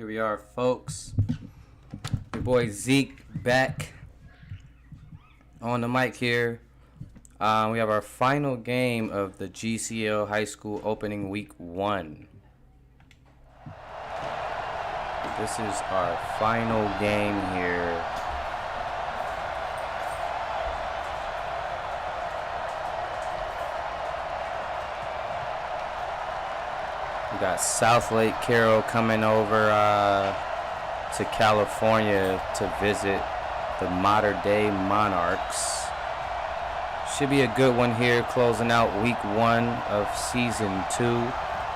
Here we are, folks. Your boy Zeke back on the mic here. We have our final game of the GCL High School opening week 1. This is our final game here. We got Southlake Carroll coming over to California to visit the Mater Dei Monarchs. Should be a good one here, closing out week 1 of season 2,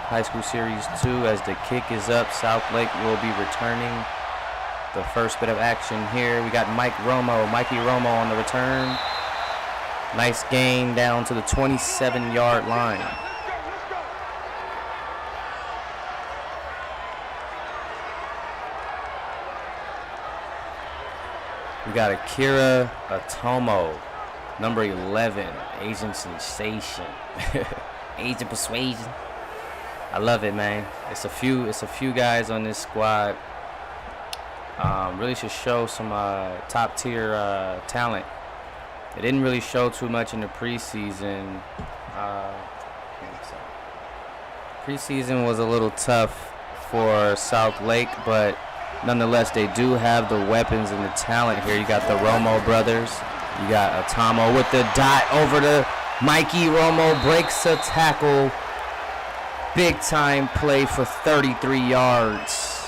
High School Series 2. As the kick is up, Southlake will be returning the first bit of action here. We got Mikey Romo on the return. Nice gain down to the 27-yard line. We got Akira Atomo, number 11, Asian sensation, Asian persuasion. I love it, man. It's a few guys on this squad. Really should show some top tier talent. It didn't really show too much in the preseason. Preseason was a little tough for Southlake, but nonetheless, they do have the weapons and the talent here. You got the Romo brothers. You got Atomo with the dot over to Mikey Romo. Breaks a tackle. Big time play for 33 yards.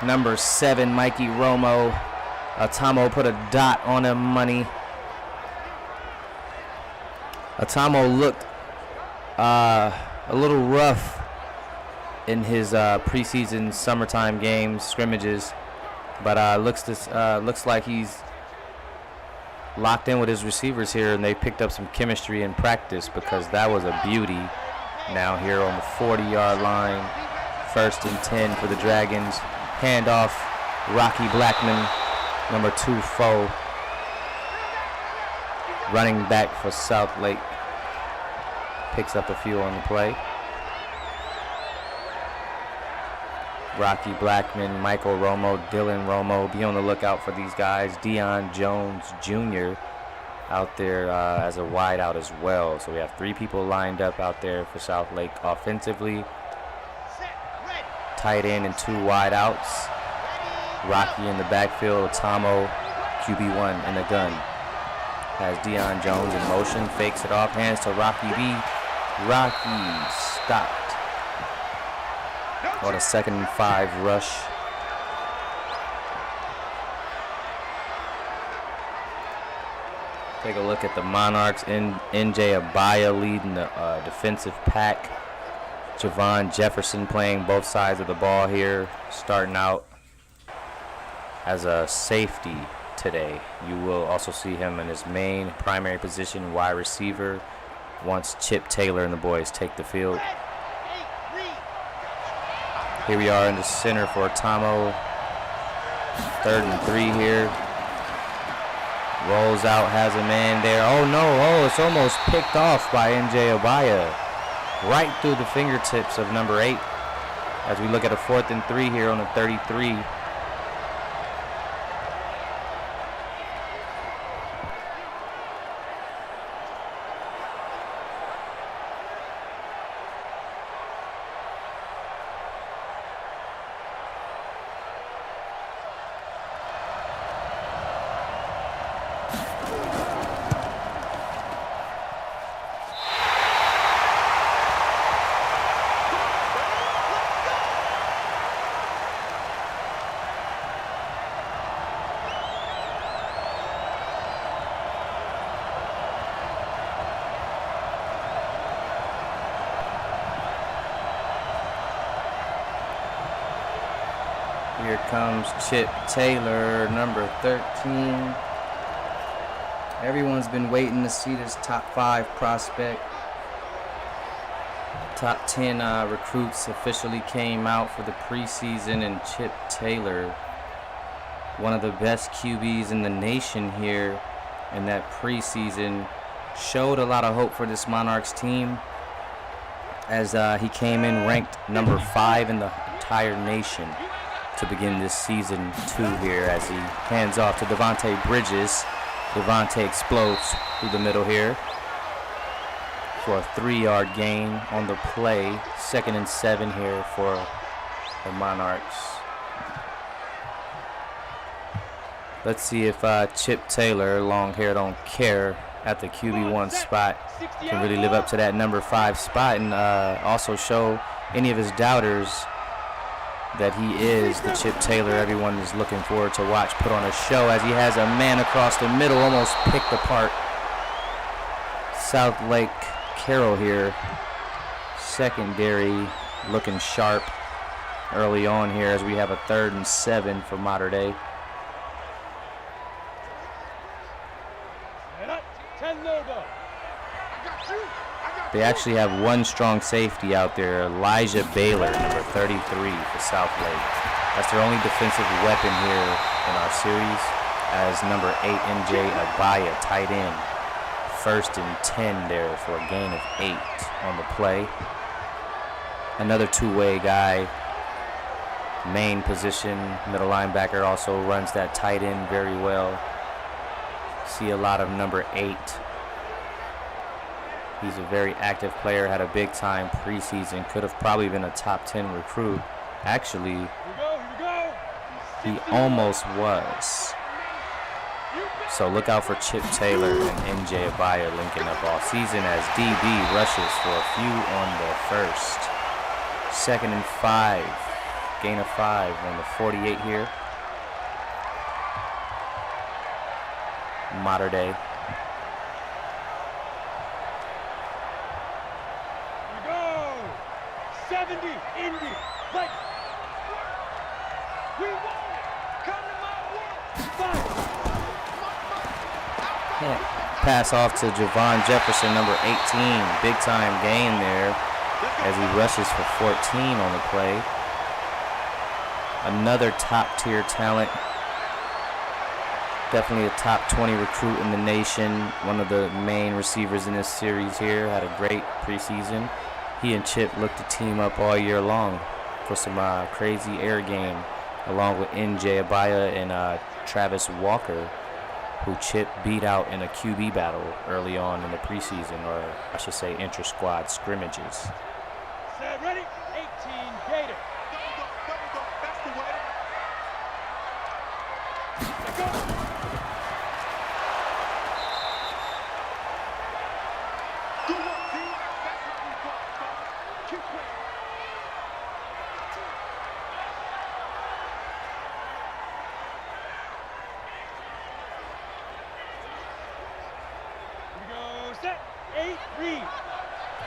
Number 7, Mikey Romo. Atomo put a dot on the money. Atomo looked a little rough in his preseason summertime games, scrimmages, but looks like he's locked in with his receivers here, and they picked up some chemistry in practice, because that was a beauty. Now here on the 40-yard line, 1st and 10 for the Dragons. Handoff, Rocky Blackman, number 2 foe, running back for Southlake, picks up a few on the play. Rocky Blackman, Michael Romo, Dylan Romo. Be on the lookout for these guys. Deion Jones Jr. out there as a wideout as well. So we have 3 people lined up out there for Southlake offensively. Tight end and 2 wideouts. Rocky in the backfield. Atomo, QB1 in the gun. Has Deion Jones in motion. Fakes it off. Hands to Rocky B. Rocky stopped on a 2nd and 5 rush. Take a look at the Monarchs. NJ Abaya leading the defensive pack. Javon Jefferson playing both sides of the ball here, starting out as a safety today. You will also see him in his main primary position, wide receiver, once Chip Taylor and the boys take the field. Here we are in the center for Atomo. 3rd and 3 here. Rolls out, has a man there. Oh no, it's almost picked off by NJ Abaya. Right through the fingertips of number 8. As we look at a 4th and 3 here on the 33. Here comes Chip Taylor, number 13. Everyone's been waiting to see this top 5 prospect. Top 10 recruits officially came out for the preseason, and Chip Taylor, one of the best QBs in the nation here in that preseason, showed a lot of hope for this Monarchs team, as he came in ranked number 5 in the entire nation to begin this season 2 here as he hands off to Devontae Bridges. Devontae explodes through the middle here for a 3-yard gain on the play. 2nd and 7 here for the Monarchs. Let's see if Chip Taylor, long hair don't care, at the QB1 spot can really live up to that number 5 spot and also show any of his doubters that he is the Chip Taylor everyone is looking forward to watch put on a show, as he has a man across the middle, almost picked apart Southlake Carroll here. Secondary looking sharp early on here as we have a 3rd and 7 for Mater Dei. They actually have one strong safety out there, Elijah Baylor, number 33 for Southlake. That's their only defensive weapon here in our series, as number 8, MJ Abaya, tight end. 1st and 10 there for a gain of 8 on the play. Another two-way guy, main position, middle linebacker, also runs that tight end very well. See a lot of number 8. He's a very active player, had a big time preseason, could have probably been a top 10 recruit. Actually, he almost was. So look out for Chip Taylor and MJ Abaya linking up all season as DB rushes for a few on the 1st. 2nd and 5, gain of 5 on the 48 here. Mater Dei. Pass off to Javon Jefferson, number 18. Big time gain there as he rushes for 14 on the play. Another top tier talent. Definitely a top 20 recruit in the nation. One of the main receivers in this series here. Had a great preseason. He and Chip looked to team up all year long for some crazy air game, along with NJ Abaya and Travis Walker, who Chip beat out in a QB battle early on in the preseason, or I should say inter-squad scrimmages. Set, ready? 18, Gator. That's the way.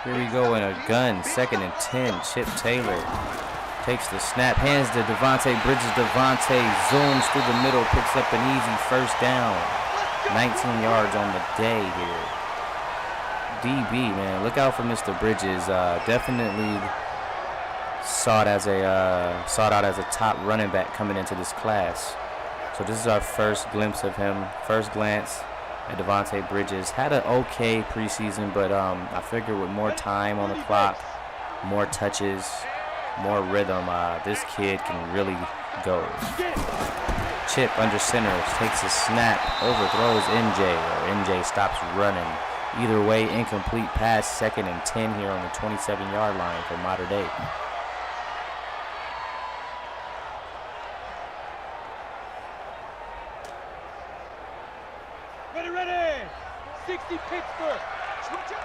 Here we go in a gun, 2nd and 10. Chip Taylor takes the snap, hands to Devontae Bridges. Devontae zooms through the middle, picks up an easy 1st down. 19 yards on the day here. DB, man, look out for Mr. Bridges. Definitely sought out as a top running back coming into this class. So this is our first glimpse of him, first glance. And Devontae Bridges had an okay preseason, but I figure with more time on the clock, more touches, more rhythm, this kid can really go. Chip under center, takes a snap, overthrows NJ, or NJ stops running. Either way, incomplete pass, 2nd and 10 here on the 27-yard line for Mater Dei. Ready, 60 Pittsburgh. Switch up.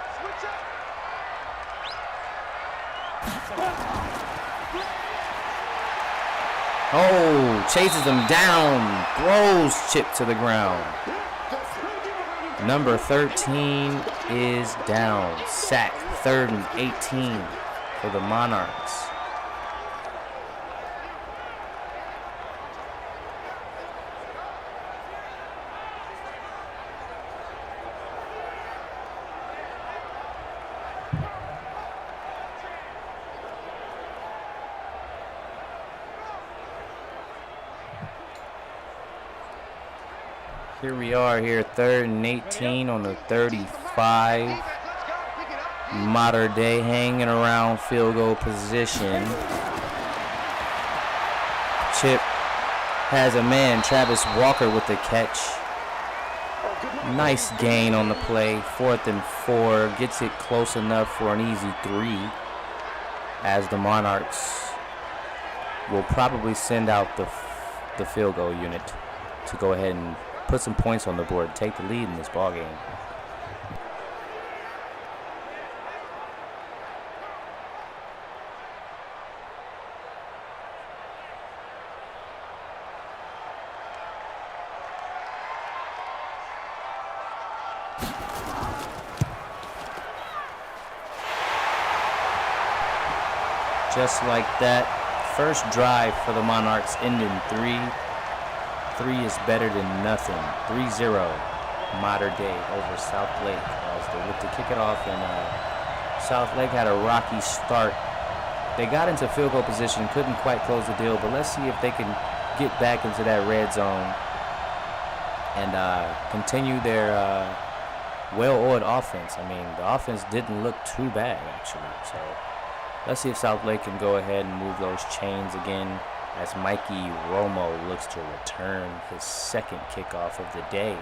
Oh, chases him down, throws Chip to the ground. Number 13 is down. Sack, 3rd and 18 for the Monarchs. Here we are here, 3rd and 18 on the 35. Mater Dei hanging around field goal position. chip. Has a man, Travis Walker, with the catch. Nice gain on the play. 4th and 4. Gets it close enough for an easy 3. As the Monarchs will probably send out the field goal unit to go ahead and put some points on the board, take the lead in this ball game. Just like that, first drive for the Monarchs ending 3. 3 is better than nothing. 3-0, Mater Dei over Southlake as they look to kick it off. And Southlake had a rocky start. They got into field goal position, couldn't quite close the deal, but let's see if they can get back into that red zone and continue their well-oiled offense. I mean, the offense didn't look too bad, actually. So let's see if Southlake can go ahead and move those chains again as Mikey Romo looks to return his second kickoff of the day.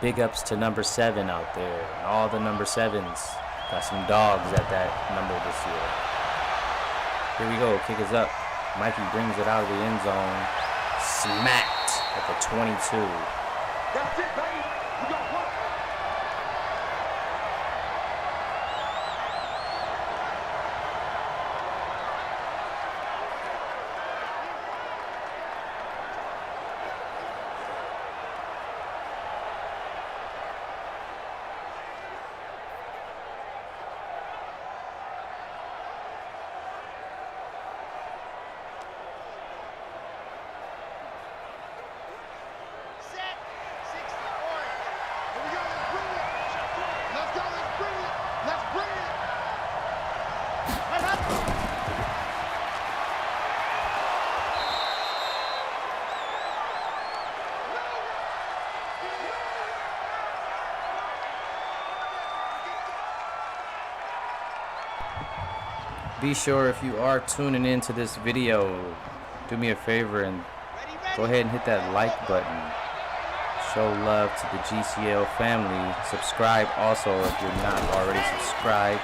Big ups to number 7 out there. And all the number 7s. Got some dogs at that number this year. Here we go. Kick is up. Mikey brings it out of the end zone. Smacked at the 22. That's it, baby. We got one. Be sure, if you are tuning into this video, do me a favor and go ahead and hit that like button. Show love to the GCL family. Subscribe also if you're not already subscribed.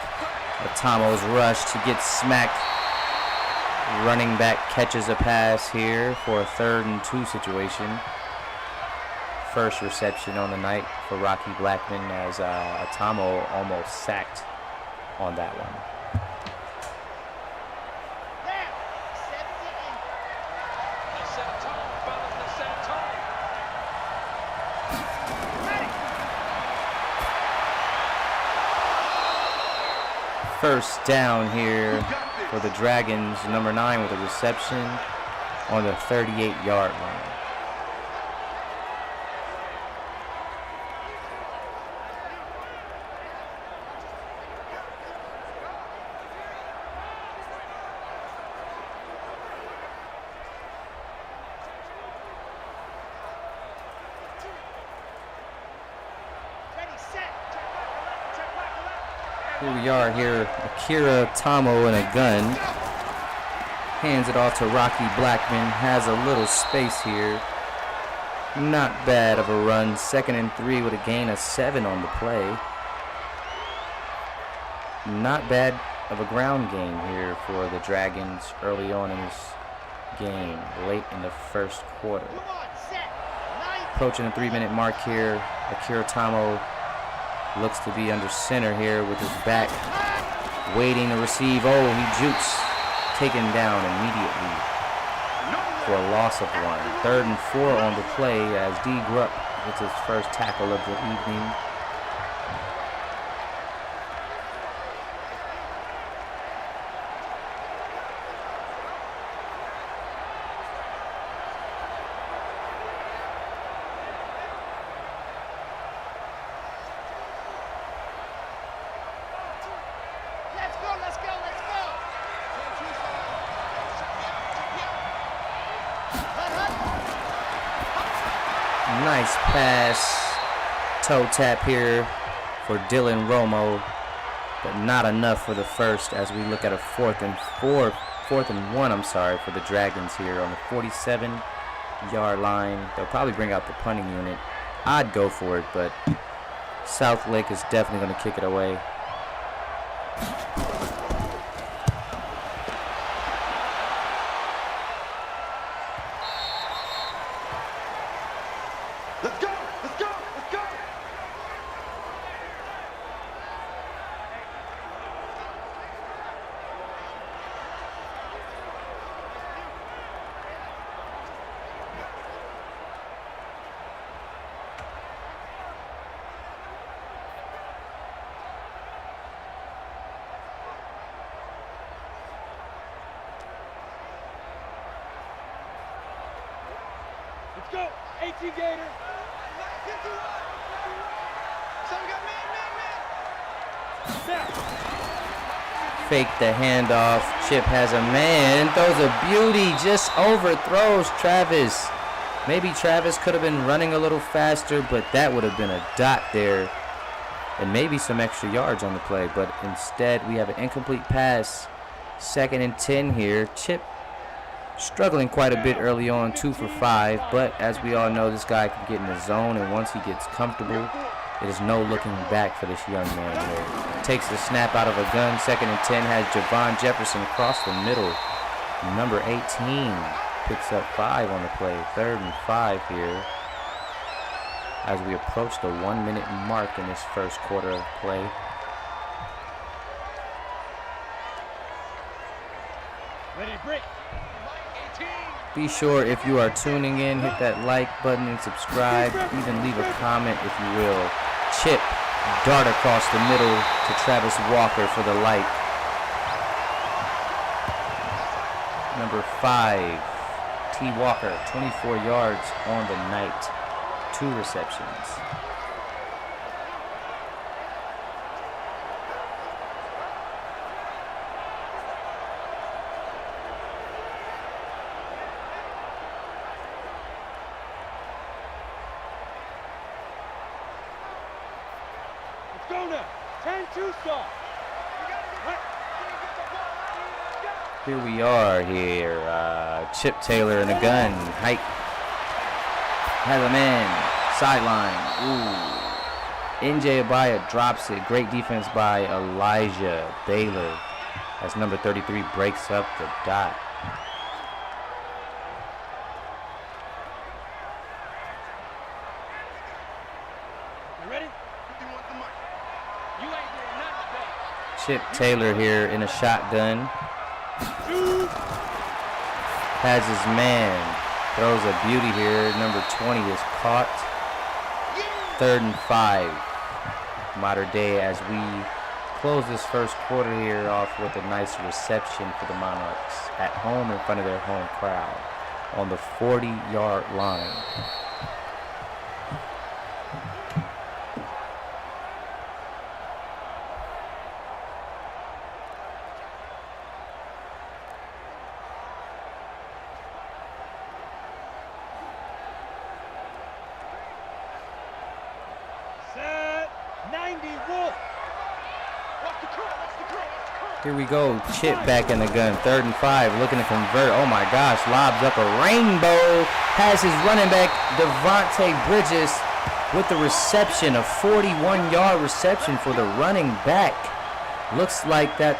Atamo's rush to get smacked. Running back catches a pass here for a 3rd and 2 situation. First reception on the night for Rocky Blackman as Atamo almost sacked on that one. First down here for the Dragons, number 9 with a reception on the 38-yard line. Here we are here, Akira Tamo in a gun. Hands it off to Rocky Blackman, has a little space here. Not bad of a run, 2nd and 3 with a gain of 7 on the play. Not bad of a ground game here for the Dragons early on in this game, late in the first quarter. Approaching the 3-minute mark here, Akira Tamo looks to be under center here with his back, waiting to receive. Oh, he jukes, taken down immediately for a loss of 1. 3rd and 4 on the play as D. Grupp gets his first tackle of the evening. Nice pass, toe tap here for Dylan Romo, but not enough for the first as we look at a 4th 4th and 1, I'm sorry, for the Dragons here on the 47-yard line. They'll probably bring out the punting unit. I'd go for it, but Southlake is definitely going to kick it away. Let's go! Let's go! Let's go! Let's go! 18 Gator! Fake the handoff. Chip has a man. Throws a beauty. Just overthrows Travis. Maybe Travis could have been running a little faster, but that would have been a dot there. And maybe some extra yards on the play. But instead, we have an incomplete pass. 2nd and 10 here. Chip struggling quite a bit early on, 2 for 5. But as we all know, this guy can get in the zone. And once he gets comfortable, it is no looking back for this young man here. Takes the snap out of a gun. 2nd and 10 has Javon Jefferson across the middle. Number 18 picks up 5 on the play. 3rd and 5 here as we approach the 1-minute mark in this first quarter of play. Ready, break. Be sure, if you are tuning in, hit that like button and subscribe. Even leave a comment if you will. Chip dart across the middle to Travis Walker for the light. Number 5, T. Walker, 24 yards on the night, 2 receptions. Go now. 10-2 start. Here we are here. Chip Taylor in the gun. Hike. Has a man. Sideline. Ooh. NJ Abaya drops it. Great defense by Elijah Baylor as number 33 breaks up the dot. You ready? Chip Taylor here in a shotgun. Has his man. Throws a beauty here. Number 20 is caught. 3rd and 5. Mater Dei as we close this first quarter here off with a nice reception for the Monarchs at home in front of their home crowd on the 40-yard line. Here we go. Chip back in the gun. 3rd and 5. Looking to convert. Oh my gosh. Lobs up a rainbow. Has his running back, Devontae Bridges, with the reception. A 41-yard reception for the running back. Looks like that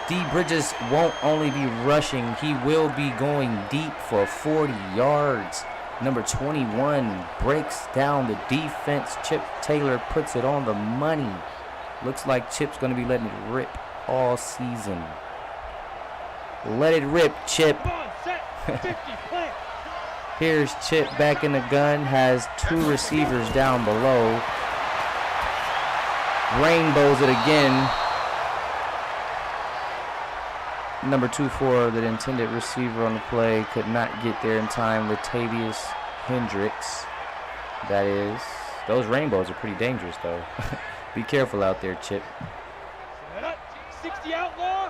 D. Bridges won't only be rushing. He will be going deep for 40 yards. Number 21 breaks down the defense. Chip Taylor puts it on the money. Looks like Chip's going to be letting it rip all season. Let it rip, Chip. Here's Chip back in the gun. Has 2 receivers down below. Rainbows it again. Number 24, the intended receiver on the play, could not get there in time. Latavius Hendricks. That is. Those rainbows are pretty dangerous, though. Be careful out there, Chip. 60 outlaw.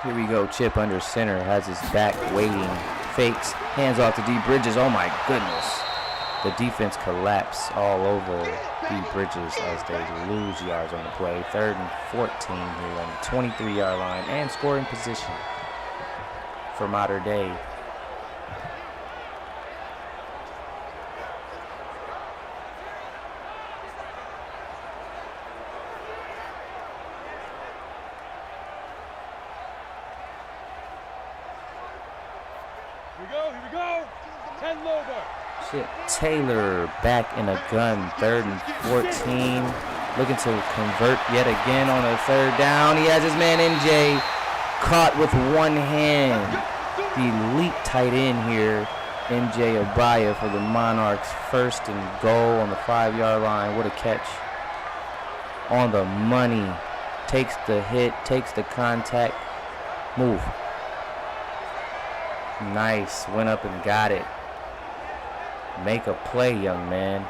Here we go. Chip under center. Has his back waiting. Fakes. Hands off to D. Bridges. Oh, my goodness. the defense collapse all over B. Bridges as they lose yards on the play. 3rd and 14 here on the 23-yard line and scoring position for Mater Dei. Here we go. 10 over. Chip Taylor back in a gun, 3rd and 14. Looking to convert yet again on a 3rd down. He has his man NJ caught with one hand. The elite tight end here, NJ Abaya for the Monarchs. 1st and goal on the 5-yard line. What a catch. On the money. Takes the hit, takes the contact. Move. Nice. Went up and got it. Make a play, young man.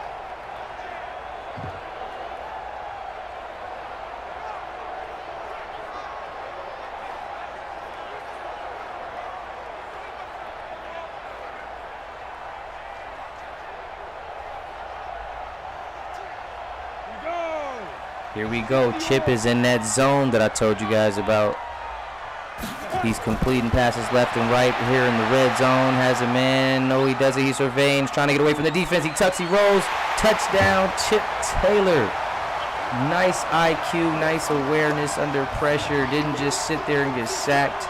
Here we go. Chip is in that zone that I told you guys about. He's completing passes left and right here in the red zone. Has a man. No, he doesn't. He's surveying. He's trying to get away from the defense. He tucks. He rolls. Touchdown, Chip Taylor. Nice IQ. Nice awareness under pressure. Didn't just sit there and get sacked.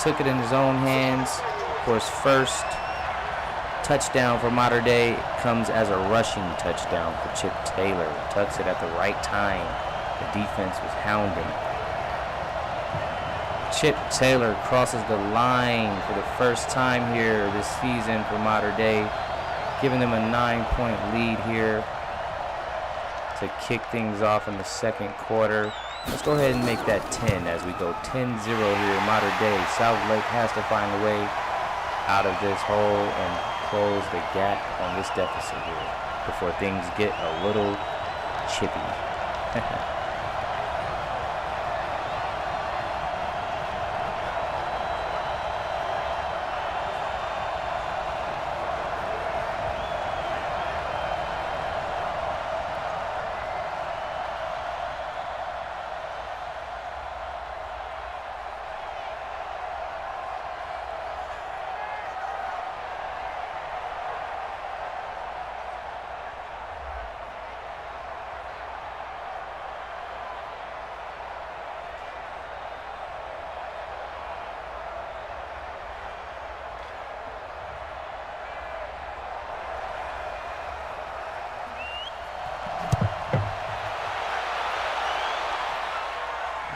Took it in his own hands. For his first touchdown for Mater Dei comes as a rushing touchdown for Chip Taylor. Tucks it at the right time. The defense was hounding. Chip Taylor crosses the line for the first time here this season for Mater Dei, giving them a 9-point lead here to kick things off in the 2nd quarter. Let's go ahead and make that 10 as we go 10-0 here. Mater Dei. Southlake has to find a way out of this hole and close the gap on this deficit here before things get a little chippy.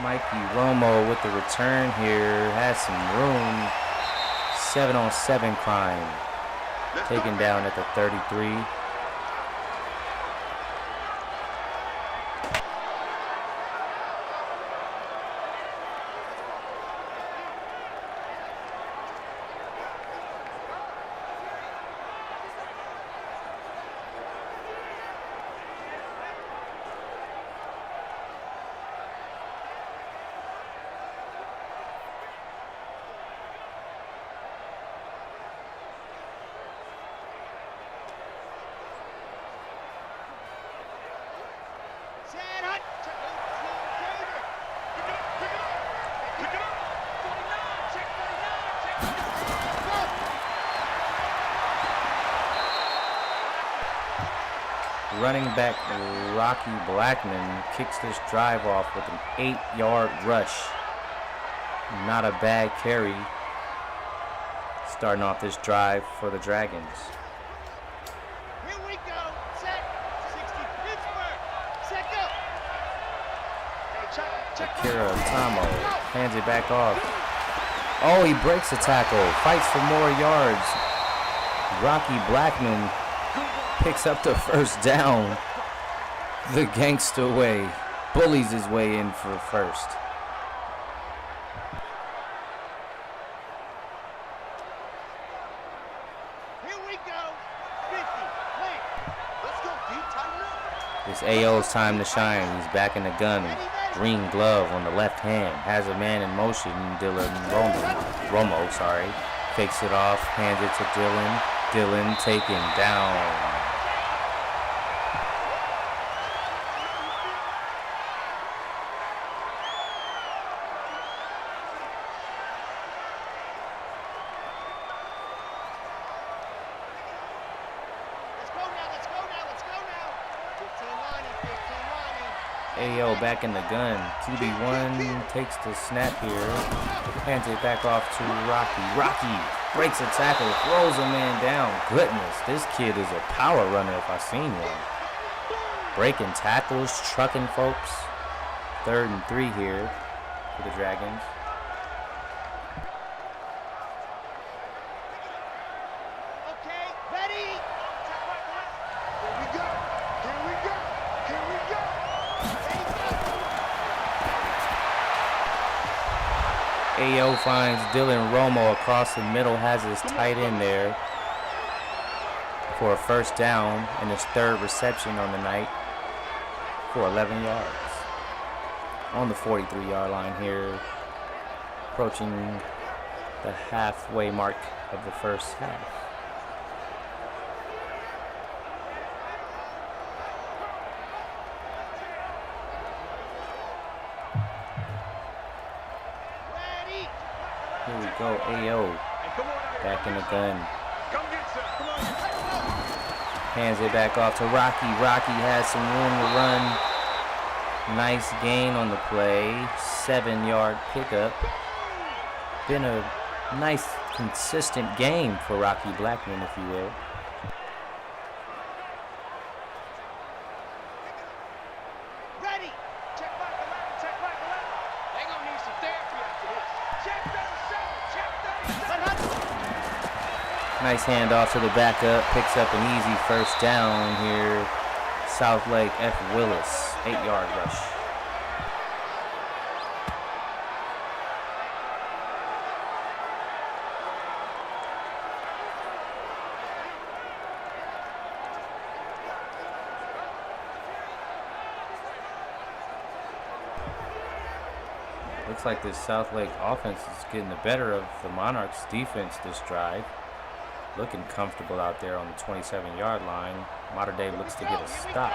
Mikey Romo with the return here, has some room. 7-on-7 crime. Taken down at the 33. Running back Rocky Blackman kicks this drive off with an 8-yard rush. Not a bad carry. Starting off this drive for the Dragons. Here we go. Set. 60 Pittsburgh. Set go. Akira Tamo hands it back off. Oh, he breaks the tackle. Fights for more yards. Rocky Blackman picks up the first down the gangster way. Bullies his way in for first. Here we go. 50. Wait. Let's go, dude. Tighten up. It's AO's time to shine. He's back in the gun. Green glove on the left hand. Has a man in motion. Dylan Romo, fakes it off. Hands it to Dylan. Dylan taken down. AO back in the gun. QB1 takes the snap here. Hands it back off to Rocky. Rocky breaks a tackle, throws a man down. Goodness, this kid is a power runner if I seen one. Breaking tackles, trucking folks. 3rd and 3 here for the Dragons. Okay, ready? Here we go. Here we go. Here we go. AO finds Dylan Romo across the middle, has his tight end there for a 1st down and his 3rd reception on the night for 11 yards. On the 43-yard line here, approaching the halfway mark of the 1st half. Here we go, AO back in the gun. Hands it back off to Rocky. Rocky has some room to run. Nice gain on the play. 7-yard pickup. Been a nice, consistent game for Rocky Blackman, if you will. Ready. Check back the left. Check back the left. They gonna need some therapy after this. Check 37. Check 37. Nice handoff to the backup. Picks up an easy 1st down here. Southlake F. Willis, 8-yard rush. Looks like this Southlake offense is getting the better of the Monarchs defense this drive. Looking comfortable out there on the 27-yard line. Mater Dei looks to get a stop.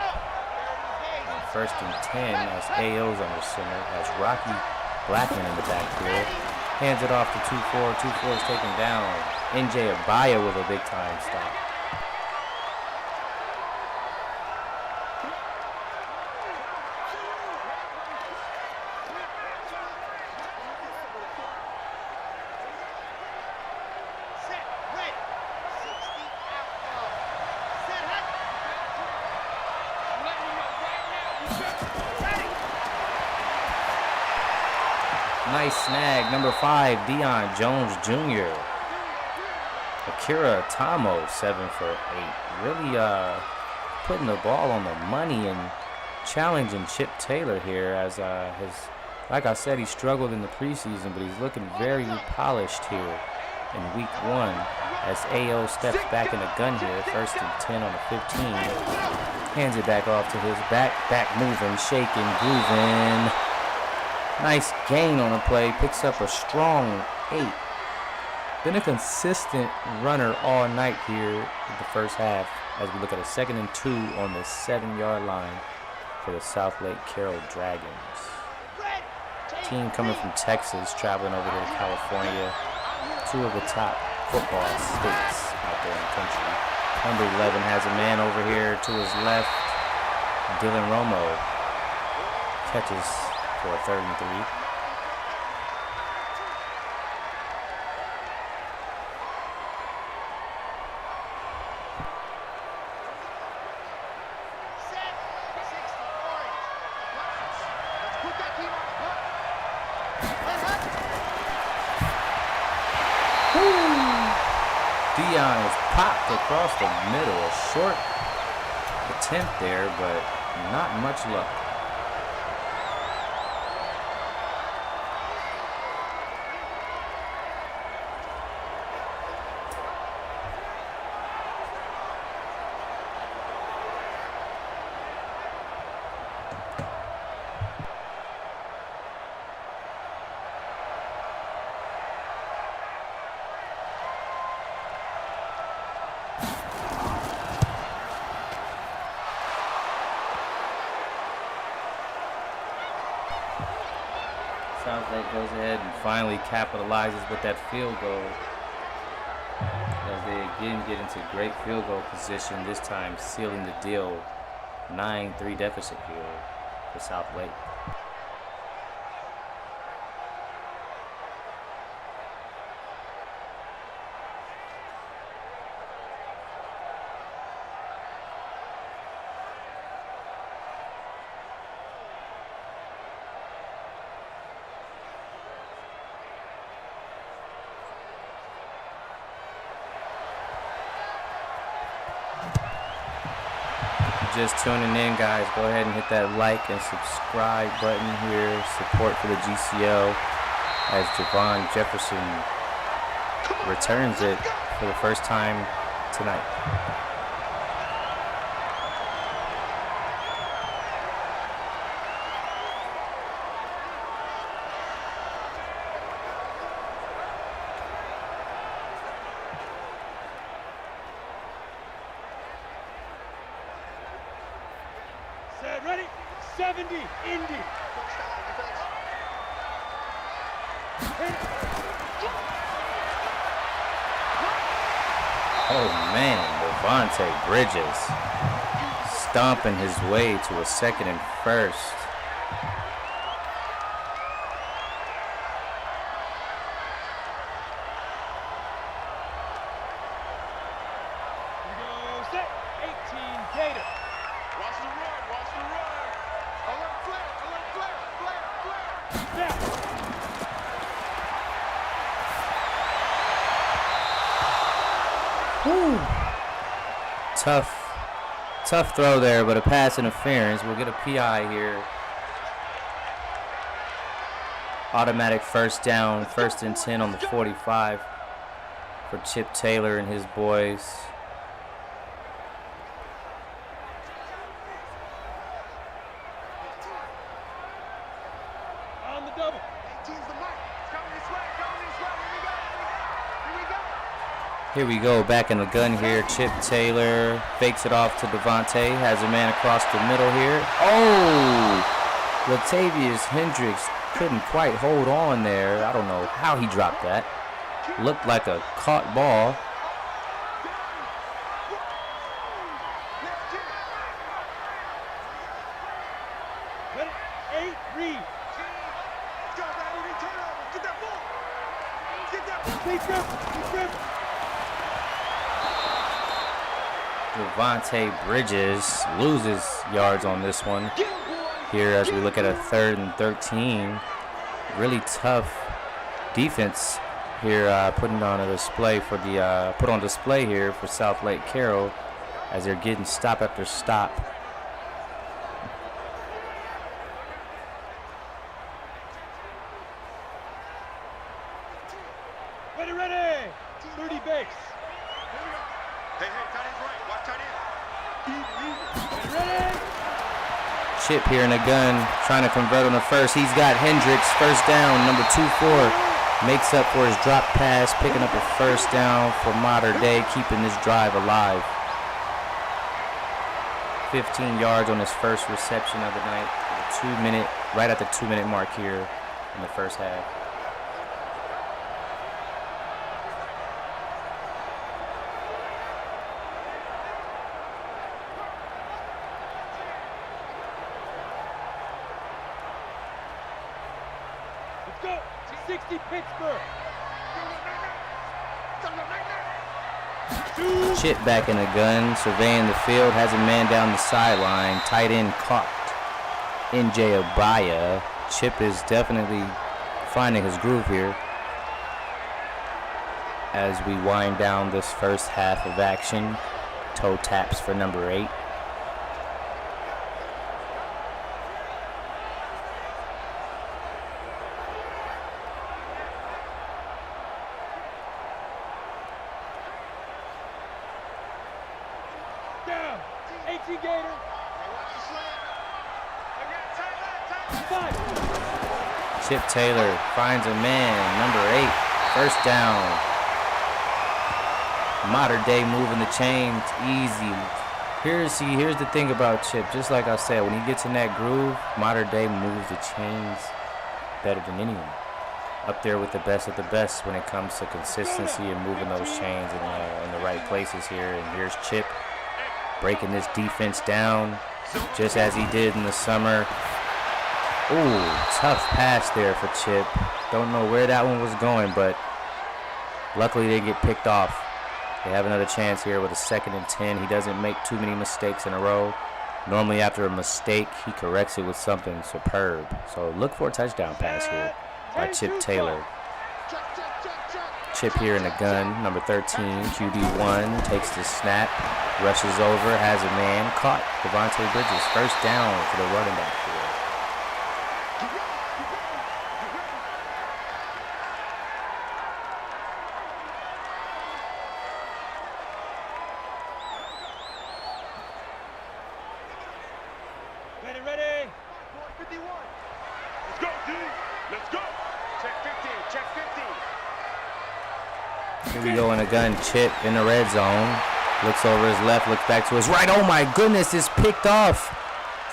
On 1st and 10 as AO's under center, has Rocky Blackman in the backfield. Hands it off to 2-4. 2-4 is taken down. NJ Abaya with a big-time stop. Nice snag, number 5, Deion Jones Jr. Akira Tamo, 7 for 8. Really putting the ball on the money and challenging Chip Taylor here as like I said, he struggled in the preseason, but he's looking very polished here in week 1 as AO steps back in the gun here. 1st and 10 on the 15. Hands it back off to his back moving, shaking, grooving. Nice gain on the play, picks up a strong 8. Been a consistent runner all night here in the 1st half as we look at a 2nd and 2 on the 7-yard line for the Southlake Carroll Dragons. Team coming from Texas, traveling over here to California. 2 of the top football states out there in the country. Number 11 has a man over here to his left. Dylan Romo catches for a 3rd and 3. Deion is popped across the middle. A short attempt there, but not much luck. Southlake goes ahead and finally capitalizes with that field goal as they again get into great field goal position, this time sealing the deal. 9-3 deficit here for Southlake. Just tuning in, guys, go ahead and hit that like and subscribe button here. Support for the GCL as Javon Jefferson returns it for the first time tonight. Set, ready, 70, Indy. Oh man, Devontae Bridges stomping his way to a second and first. Here we go, set, 18, Gator. Watch the run, watch the run. Alert flare, flare. Whew. Tough throw there, but a pass interference. We'll get a PI here. Automatic first down, 1st and 10 on the 45 for Chip Taylor and his boys. On the double. 18's the mark. It's coming this way, Here we go. Here we go, back in the gun here. Chip Taylor fakes it off to Devontae. Has a man across the middle here. Oh! Latavius Hendricks couldn't quite hold on there. I don't know how he dropped that. Looked like a caught ball. Ready, 8, read. Get that ball. Get that ball. Devontae Bridges loses yards on this one here as we look at a 3rd and 13. Really tough defense here, put on display here for Southlake Carroll as they're getting stop after stop. Ready. 30 base. Hey, tight end's right. Watch tight end. Ready. Chip here in a gun, trying to convert on the first. He's got Hendricks, first down, number 24. Makes up for his drop pass, picking up a first down for Mater Dei, keeping this drive alive. 15 yards on his first reception of the night. Right at the 2-minute mark here in the first half. Let's go. 60 Pittsburgh. Chip back in the gun, surveying the field, has a man down the sideline. Tight end caught. NJ Abaya. Chip is definitely finding his groove here as we wind down this first half of action. Toe taps for number 8. Down. 18 Gator. Chip Taylor finds a man, number 8, first down. Mater Dei moving the chains easy. Here's the thing about Chip. Just like I said, when he gets in that groove, Mater Dei moves the chains better than anyone. Up there with the best of the best when it comes to consistency and moving those chains in the right places here. And here's Chip breaking this defense down just as he did in the summer Ooh, tough pass there for Chip. Don't know where that one was going, but luckily they get picked off. They have another chance here with a 2nd and 10. He doesn't make too many mistakes in a row. Normally after a mistake, he corrects it with something superb. So look for a touchdown pass here by Chip Taylor. Chip here in the gun, number 13, QB1, takes the snap, rushes over, has a man, caught. Devontae Bridges, first down for the running back here. Ready. 51. Let's go, D. Let's go. Check 15. Check 15. Here we go in a gun. Chip in the red zone. Looks over his left, looks back to his right. Oh my goodness, it's picked off.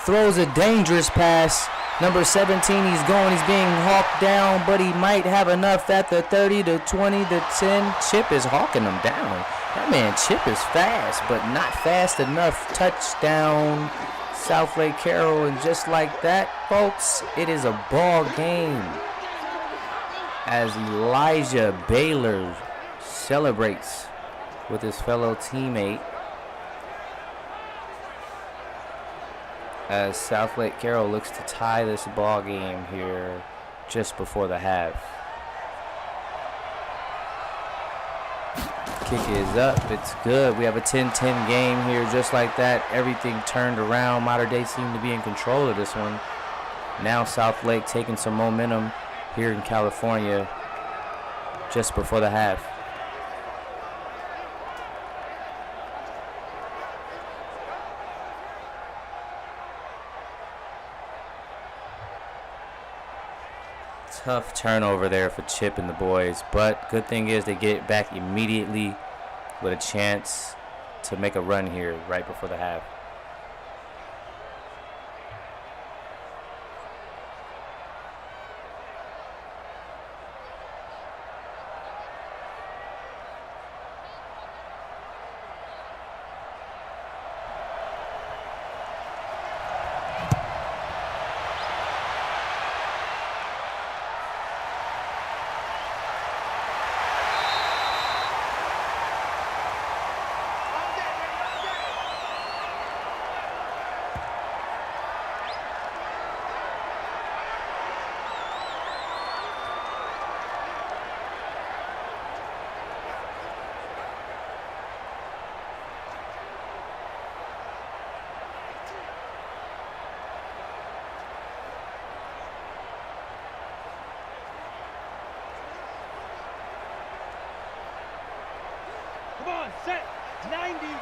Throws a dangerous pass. Number 17, he's going. He's being hawked down, but he might have enough at the 30, the 20, the 10. Chip is hawking him down. That man Chip is fast, but not fast enough. Touchdown, Southlake Carroll. And just like that, folks, it is a ball game as Elijah Baylor celebrates with his fellow teammate as Southlake Carroll looks to tie this ball game here just before the half. Kick is up. It's good. We have a 10-10 game here just like that. Everything turned around. Mater Dei seemed to be in control of this one. Now Southlake taking some momentum here in California just before the half. Tough turnover there for Chip and the boys, but good thing is they get it back immediately with a chance to make a run here right before the half.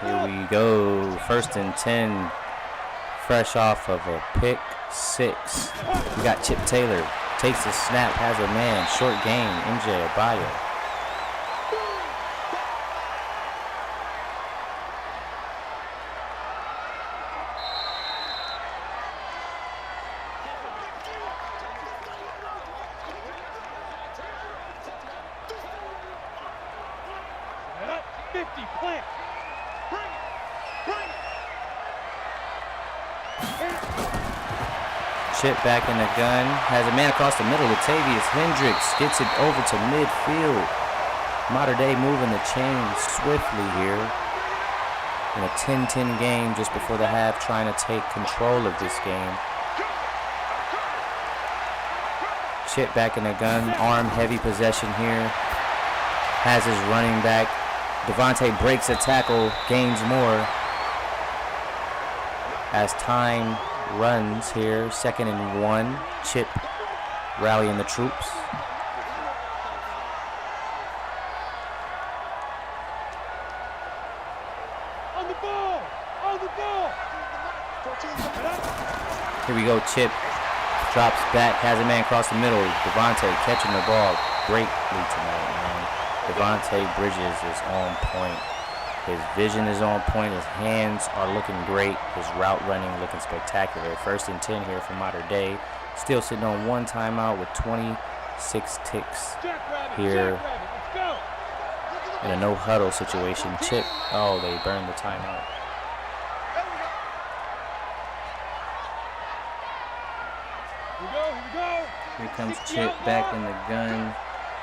Here we go, 1st and 10, fresh off of a pick 6. We got Chip Taylor, takes the snap, has a man, short gain, MJ Abaya. Chip back in the gun, has a man across the middle. Latavius Hendricks gets it over to midfield. Mater Dei moving the chains swiftly here in a 10-10 game just before the half, trying to take control of this game. Chip back in the gun, arm heavy possession here. Has his running back. Devontae breaks a tackle, gains more as time runs here. 2nd and 1. Chip rallying the troops. On the ball! Here we go. Chip drops back, has a man across the middle. Devontae catching the ball greatly tonight, man. Devontae Bridges is on point. His vision is on point. His hands are looking great. His route running looking spectacular. 1st and 10 here for Mater Dei. Still sitting on 1 timeout with 26 ticks here in a no huddle situation. Chip, oh, they burned the timeout. We go. Here comes Chip back in the gun.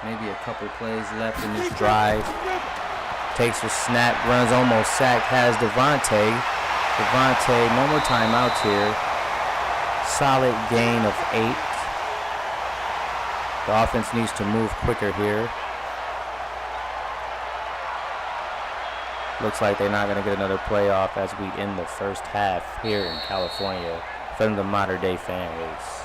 Maybe a couple plays left in this drive. Takes a snap, runs almost sacked, has Devontae. Devontae, no more timeouts here. Solid gain of 8. The offense needs to move quicker here. Looks like they're not going to get another playoff as we end the first half here in California from the Mater Dei fan base.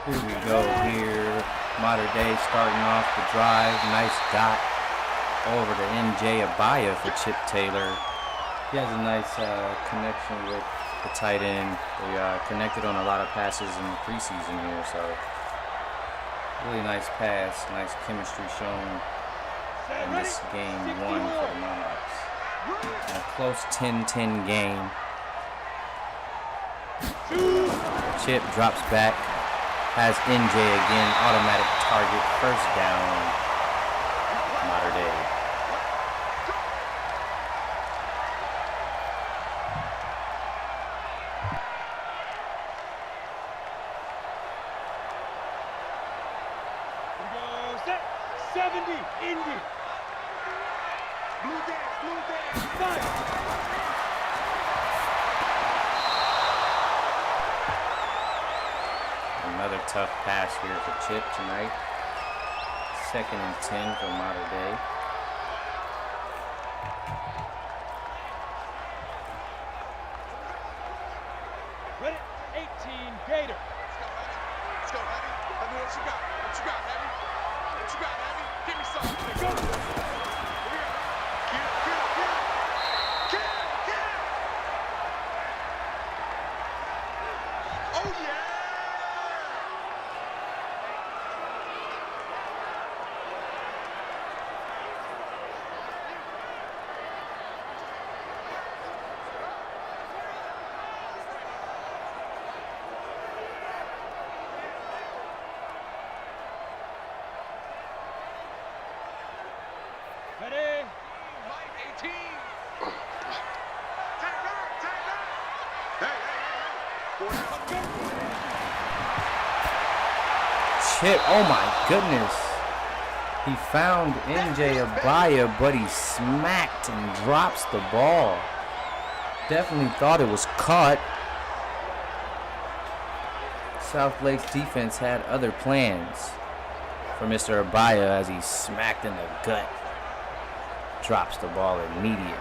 Here we go here. Mater Dei starting off the drive. Nice dot over to NJ Abaya for Chip Taylor. He has a nice connection with the tight end. They connected on a lot of passes in the preseason here, so really nice pass, nice chemistry shown in this game 1 for the Monarchs. And a close 10-10 game. Chip drops back, has NJ again, automatic target, first down, Mater Dei. Another tough pass here for Chip tonight. 2nd and 10 for Mater Dei. Ready? 18 Gator. Let's go, Heavy. Let me know what you got. What you got, Heavy? What you got, Heavy? Give me something. Let's go. Oh, yeah. Ready? Mike 18. Take that. Hey. Chip, oh my goodness. He found NJ Abaya, but he smacked and drops the ball. Definitely thought it was caught. Southlake's defense had other plans for Mr. Abaya as he smacked in the gut. drops the ball immediately.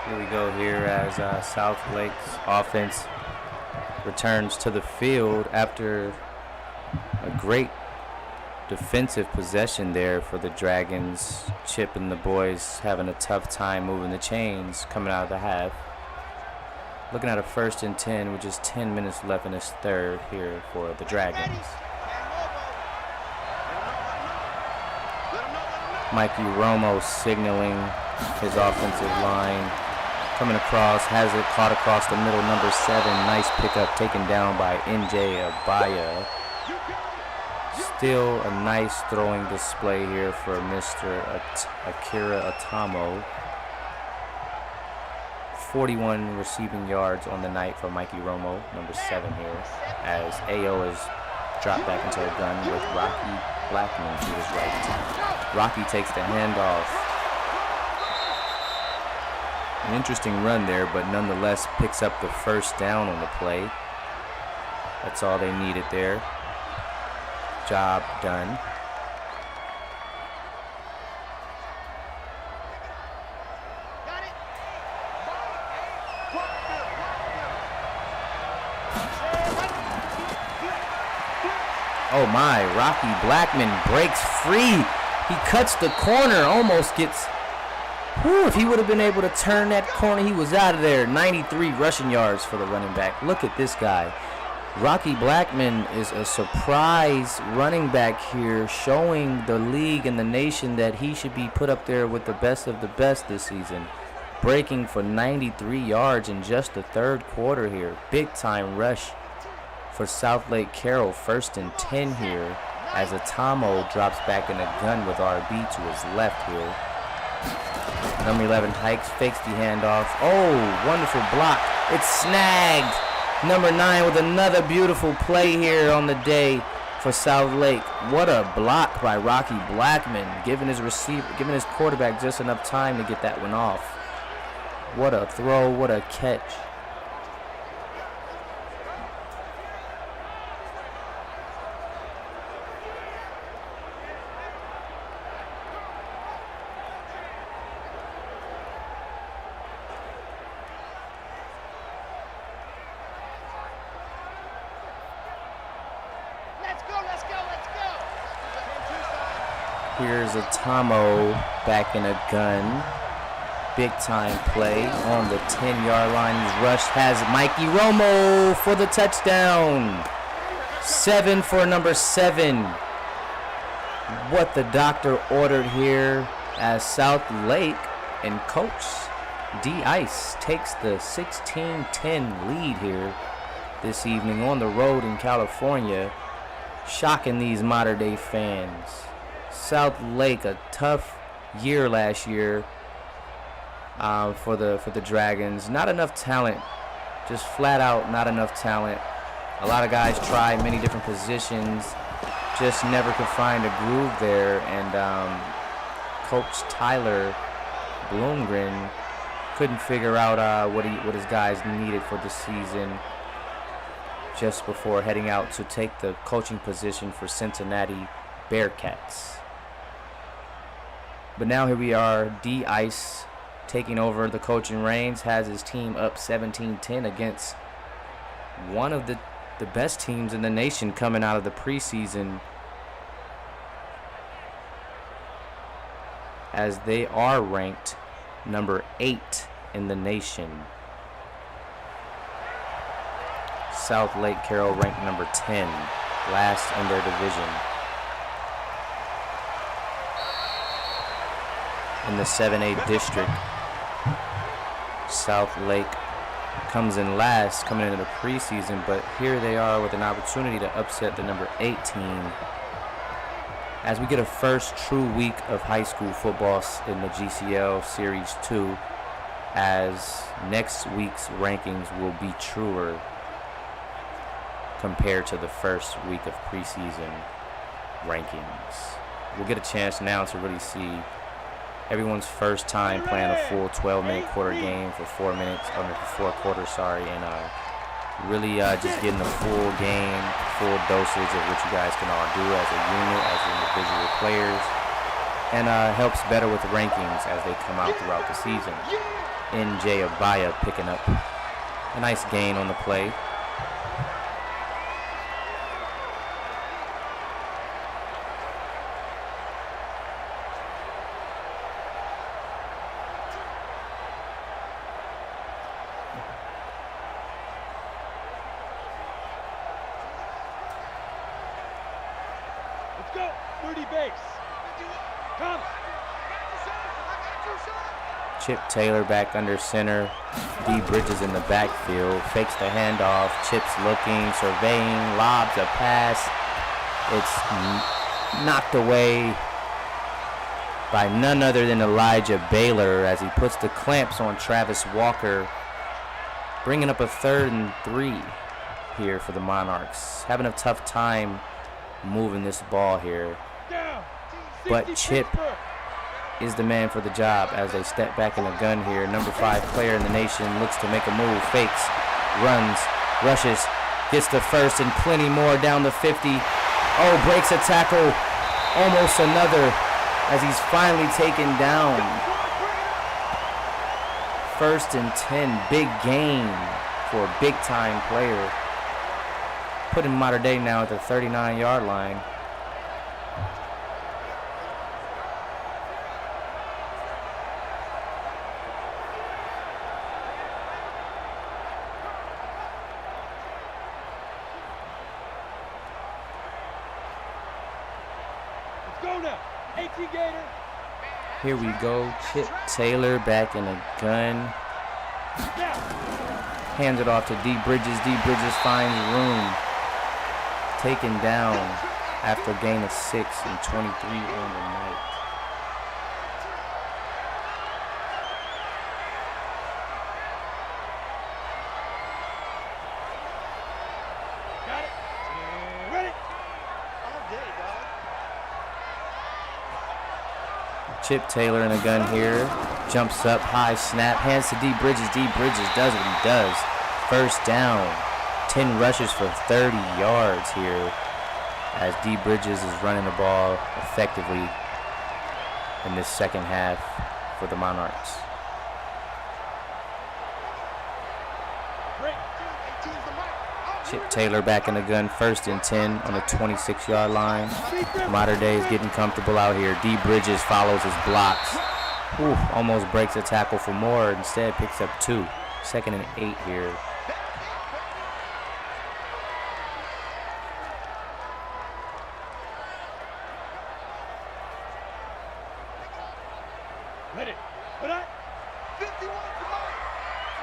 Here we go here as Southlake's offense returns to the field after a great defensive possession there for the Dragons. Chip and the boys having a tough time moving the chains coming out of the half. Looking at a 1st and 10 with just 10 minutes left in this third here for the Dragons. Mikey Romo signaling his offensive line. Coming across, has it caught across the middle, number 7. Nice pickup taken down by NJ Abaya. Still a nice throwing display here for Mr. Akira Atamo. 41 receiving yards on the night for Mikey Romo, number 7 here, as AO is dropped back into a gun with Rocky Blackman to his right. Rocky takes the handoff. An interesting run there, but nonetheless picks up the 1st down on the play. That's all they needed there. Job done. Oh my, Rocky Blackman breaks free. He cuts the corner, almost gets... Whew, if he would have been able to turn that corner, he was out of there. 93 rushing yards for the running back. Look at this guy. Rocky Blackman is a surprise running back here, showing the league and the nation that he should be put up there with the best of the best this season. Breaking for 93 yards in just the 3rd quarter here. Big time rush for Southlake Carroll. 1st and 10 here as Atamo drops back in a gun with RB to his left here. Number 11 hikes, fakes the handoff. Oh, wonderful block. It's snagged. Number 9 with another beautiful play here on the day for Southlake. What a block by Rocky Blackman, giving his quarterback just enough time to get that one off. What a throw, what a catch. Here's Atamo back in a gun. Big time play on the 10-yard line. He's rushed, has Mikey Romo for the touchdown. 7 for number 7. What the doctor ordered here as Southlake and Coach D. Ice takes the 16-10 lead here this evening on the road in California, shocking these Mater Dei fans. Southlake, a tough year last year for the Dragons. Not enough talent, just flat out not enough talent. A lot of guys try many different positions, just never could find a groove there. And Coach Tyler Bloomgren couldn't figure out what his guys needed for the season just before heading out to take the coaching position for Cincinnati Bearcats. But now here we are, D. Ice taking over the coaching reins, has his team up 17-10 against one of the best teams in the nation coming out of the preseason, as they are ranked number 8 in the nation. Southlake Carroll ranked number 10, last in their division. In the 7A district, Southlake comes in last coming into the preseason, but here they are with an opportunity to upset the number 8 team as we get a first true week of high school football in the GCL Series 2, as next week's rankings will be truer compared to the first week of preseason rankings. We'll get a chance now to really see everyone's first time playing a full 12-minute quarter game for 4 minutes, for 4 quarters, and really just getting a full game, full dosage of what you guys can all do as a unit, as individual players, and helps better with the rankings as they come out throughout the season. NJ Abaya picking up a nice gain on the play. Let's go. 30 base. Come. Chip Taylor back under center. D. Bridges in the backfield. Fakes the handoff. Chip's looking, surveying, lobs a pass. It's knocked away by none other than Elijah Baylor as he puts the clamps on Travis Walker, bringing up a 3rd and 3 here for the Monarchs. Having a tough time moving this ball here. But Chip is the man for the job as they step back in the gun here. Number 5 player in the nation looks to make a move, fakes, runs, rushes, gets the first and plenty more down the 50. Oh, breaks a tackle, almost another as he's finally taken down. 1st and 10, big gain for a big time player. Putting Mater Dei now at the 39-yard line. Here we go. Chip Taylor back in a gun. Hands it off to D. Bridges. D. Bridges finds room. Taken down after a gain of 6 and 23 on the night. Got it. Ready. All day, dog. Chip Taylor in a gun here. Jumps up, high snap, hands to D. Bridges. D. Bridges does what he does. First down. 10 rushes for 30 yards here as D. Bridges is running the ball effectively in this second half for the Monarchs. Chip Taylor back in the gun, 1st and 10 on the 26-yard line. Mater Dei is getting comfortable out here. D. Bridges follows his blocks. Ooh, almost breaks a tackle for more. Instead picks up 2. 2nd and 8 here. Ready. Put up. 51 to Mike.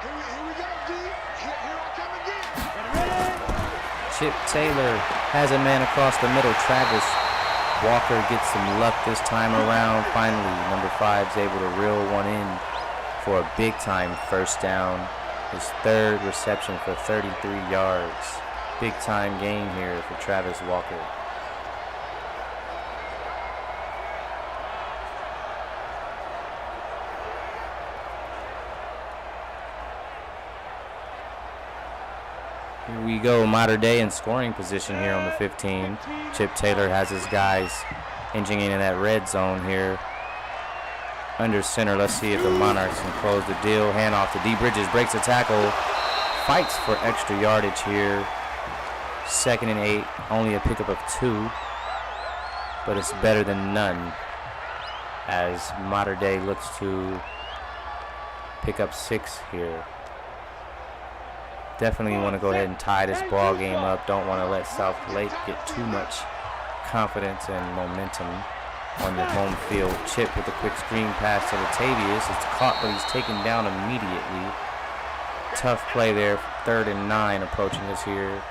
Here we go, D. Here I come again. Ready. Chip Taylor has a man across the middle. Travis Walker gets some luck this time around. Finally, number 5 is able to reel one in for a big-time first down. His 3rd reception for 33 yards. Big-time gain here for Travis Walker. Here we go, Mater Dei in scoring position here on the 15. Chip Taylor has his guys inching in that red zone here. Under center, let's see if the Monarchs can close the deal. Handoff to D. Bridges, breaks a tackle. Fights for extra yardage here. 2nd and 8, only a pickup of 2. But it's better than none as Mater Dei looks to pick up 6 here. Definitely want to go ahead and tie this ball game up. Don't want to let Southlake get too much confidence and momentum on the home field. Chip with a quick screen pass to Latavius. It's caught, but he's taken down immediately. Tough play there. 3rd and 9 approaching us here.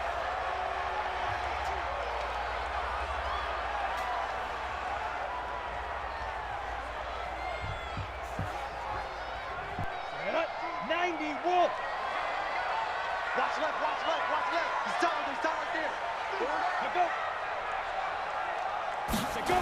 left, watch left, watch left. He's down right there. Let go. Let go.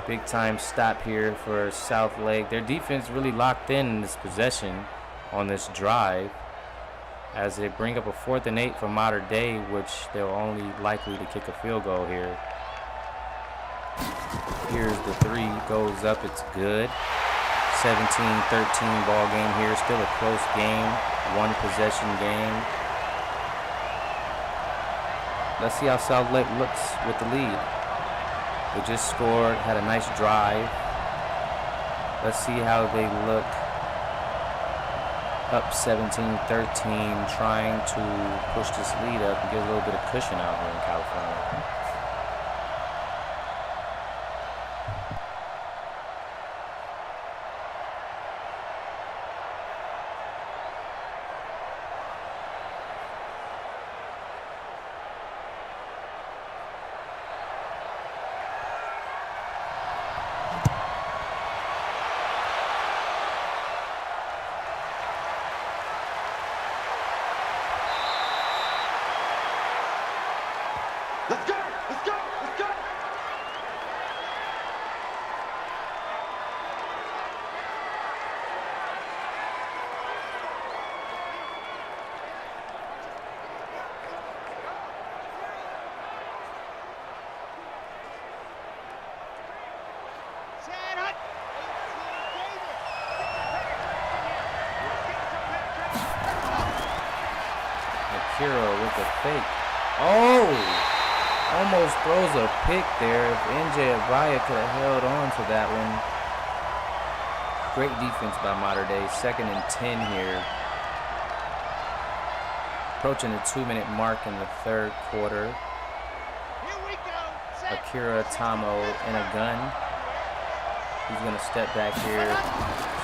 Big time stop here for Southlake. Their defense really locked in this possession on this drive as they bring up a 4th and 8 for Mater Dei, which they're only likely to kick a field goal here. Here's the 3, goes up, it's good. 17-13 ball game here, still a close game, 1 possession game. Let's see how Southlake looks with the lead. They just scored, had a nice drive. Let's see how they look up 17-13, trying to push this lead up and get a little bit of cushion out here in California. Let's go! Let's go! Let's go! Akira with the fake. Oh! Almost throws a pick there. If NJ Avaya could have held on to that one. Great defense by Mater Dei. 2nd and 10 here. Approaching the 2-minute mark in the 3rd quarter. Akira Tamo in a gun. He's going to step back here,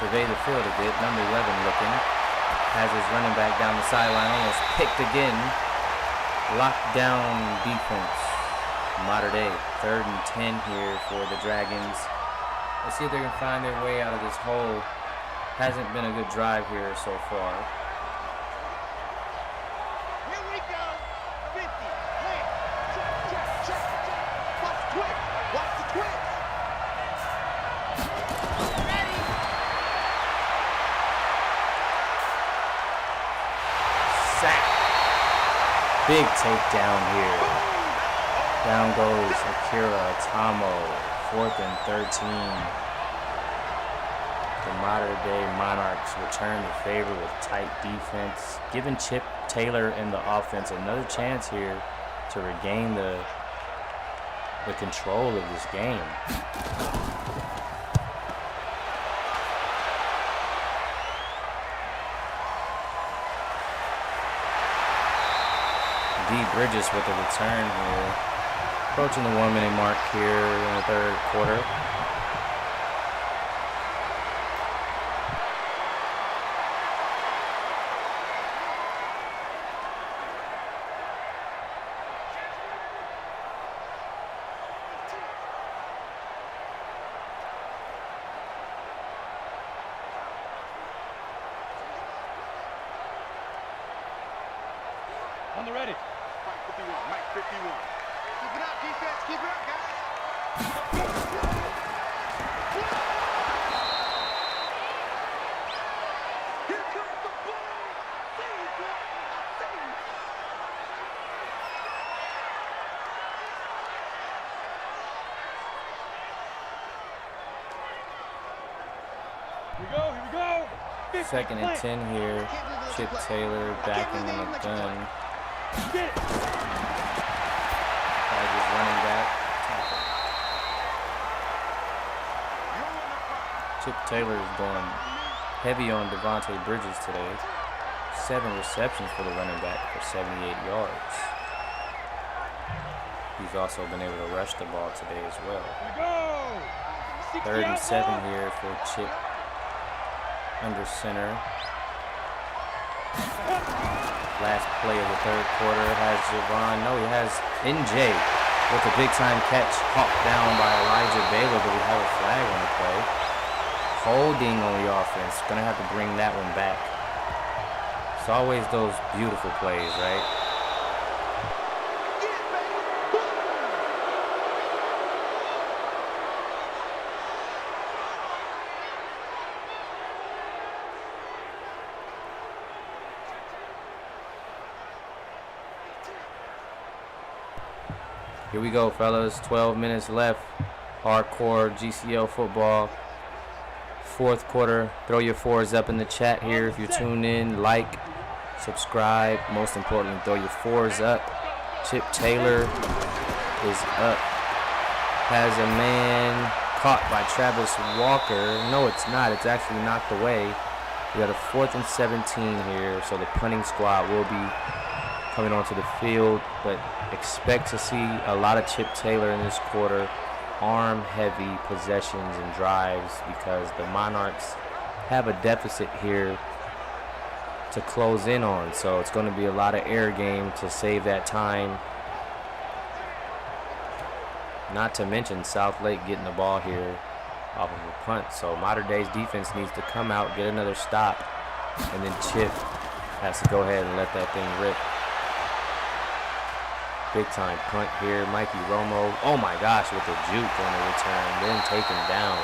survey the field a bit. Number 11 looking. Has his running back down the sideline. Almost picked again. Lockdown defense. Mater Dei, 3rd and 10 here for the Dragons. Let's see if they can find their way out of this hole. Hasn't been a good drive here so far. Here we go. 50. Check. Watch the twist. Watch the twist. Ready. Sack. Big takedown here. Down goes Akira Tamo, 4th and 13. The Mater Dei Monarchs return the favor with tight defense, giving Chip Taylor and the offense another chance here to regain the control of this game. D. Bridges with the return here. Approaching the 1-minute mark here in the 3rd quarter. On the ready. Mike 51. Mike 51. Keep it up, defense. Keep it up, guys. Here comes the ball. Here we go. 2nd and 10 here. Chip Taylor backing in the gun. Tigers running back. Chip Taylor is going heavy on Devontae Bridges today. 7 receptions for the running back for 78 yards. He's He's also been able to rush the ball today as well. Go! 3rd and 7 here for Chip under center. Last play of the 3rd quarter has Javon. No, he has NJ with a big-time catch, hawked down by Elijah Baylor, but we have a flag on the play. Holding on the offense. Gonna have to bring that one back. It's always those beautiful plays, right? Here we go, fellas. 12 minutes left. Hardcore GCL football. 4th quarter. Throw your 4s up in the chat here if you tune in. Like, subscribe. Most importantly, throw your 4s up. Chip Taylor is up. Has a man caught by Travis Walker. No, it's not. It's actually knocked away. We got a 4th and 17 here, so the punting squad will be coming onto the field, but expect to see a lot of Chip Taylor in this quarter. Arm-heavy possessions and drives because the Monarchs have a deficit here to close in on. So it's going to be a lot of air game to save that time. Not to mention Southlake getting the ball here off of a punt. So Mater Dei's defense needs to come out, get another stop, and then Chip has to go ahead and let that thing rip. Big time punt here. Mikey Romo. Oh my gosh, with the juke on the return. Then taken down.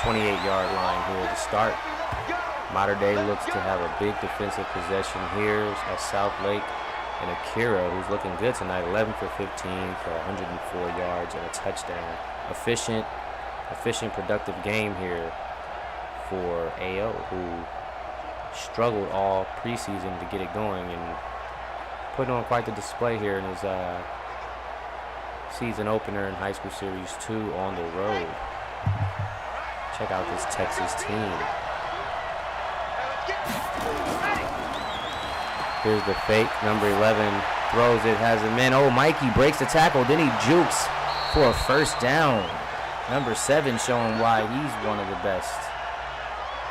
28-yard line here to start. Mater Dei looks to have a big defensive possession here at Southlake. And Akira, who's looking good tonight, 11 for 15 for 104 yards and a touchdown. Efficient, productive game here for AO, who struggled all preseason to get it going and putting on quite the display here in his season opener in High School Series 2 on the road. Check out this Texas team. Here's the fake. Number 11 throws it, has a man. Oh, Mikey breaks the tackle. Then he jukes for a first down. Number 7 showing why he's one of the best.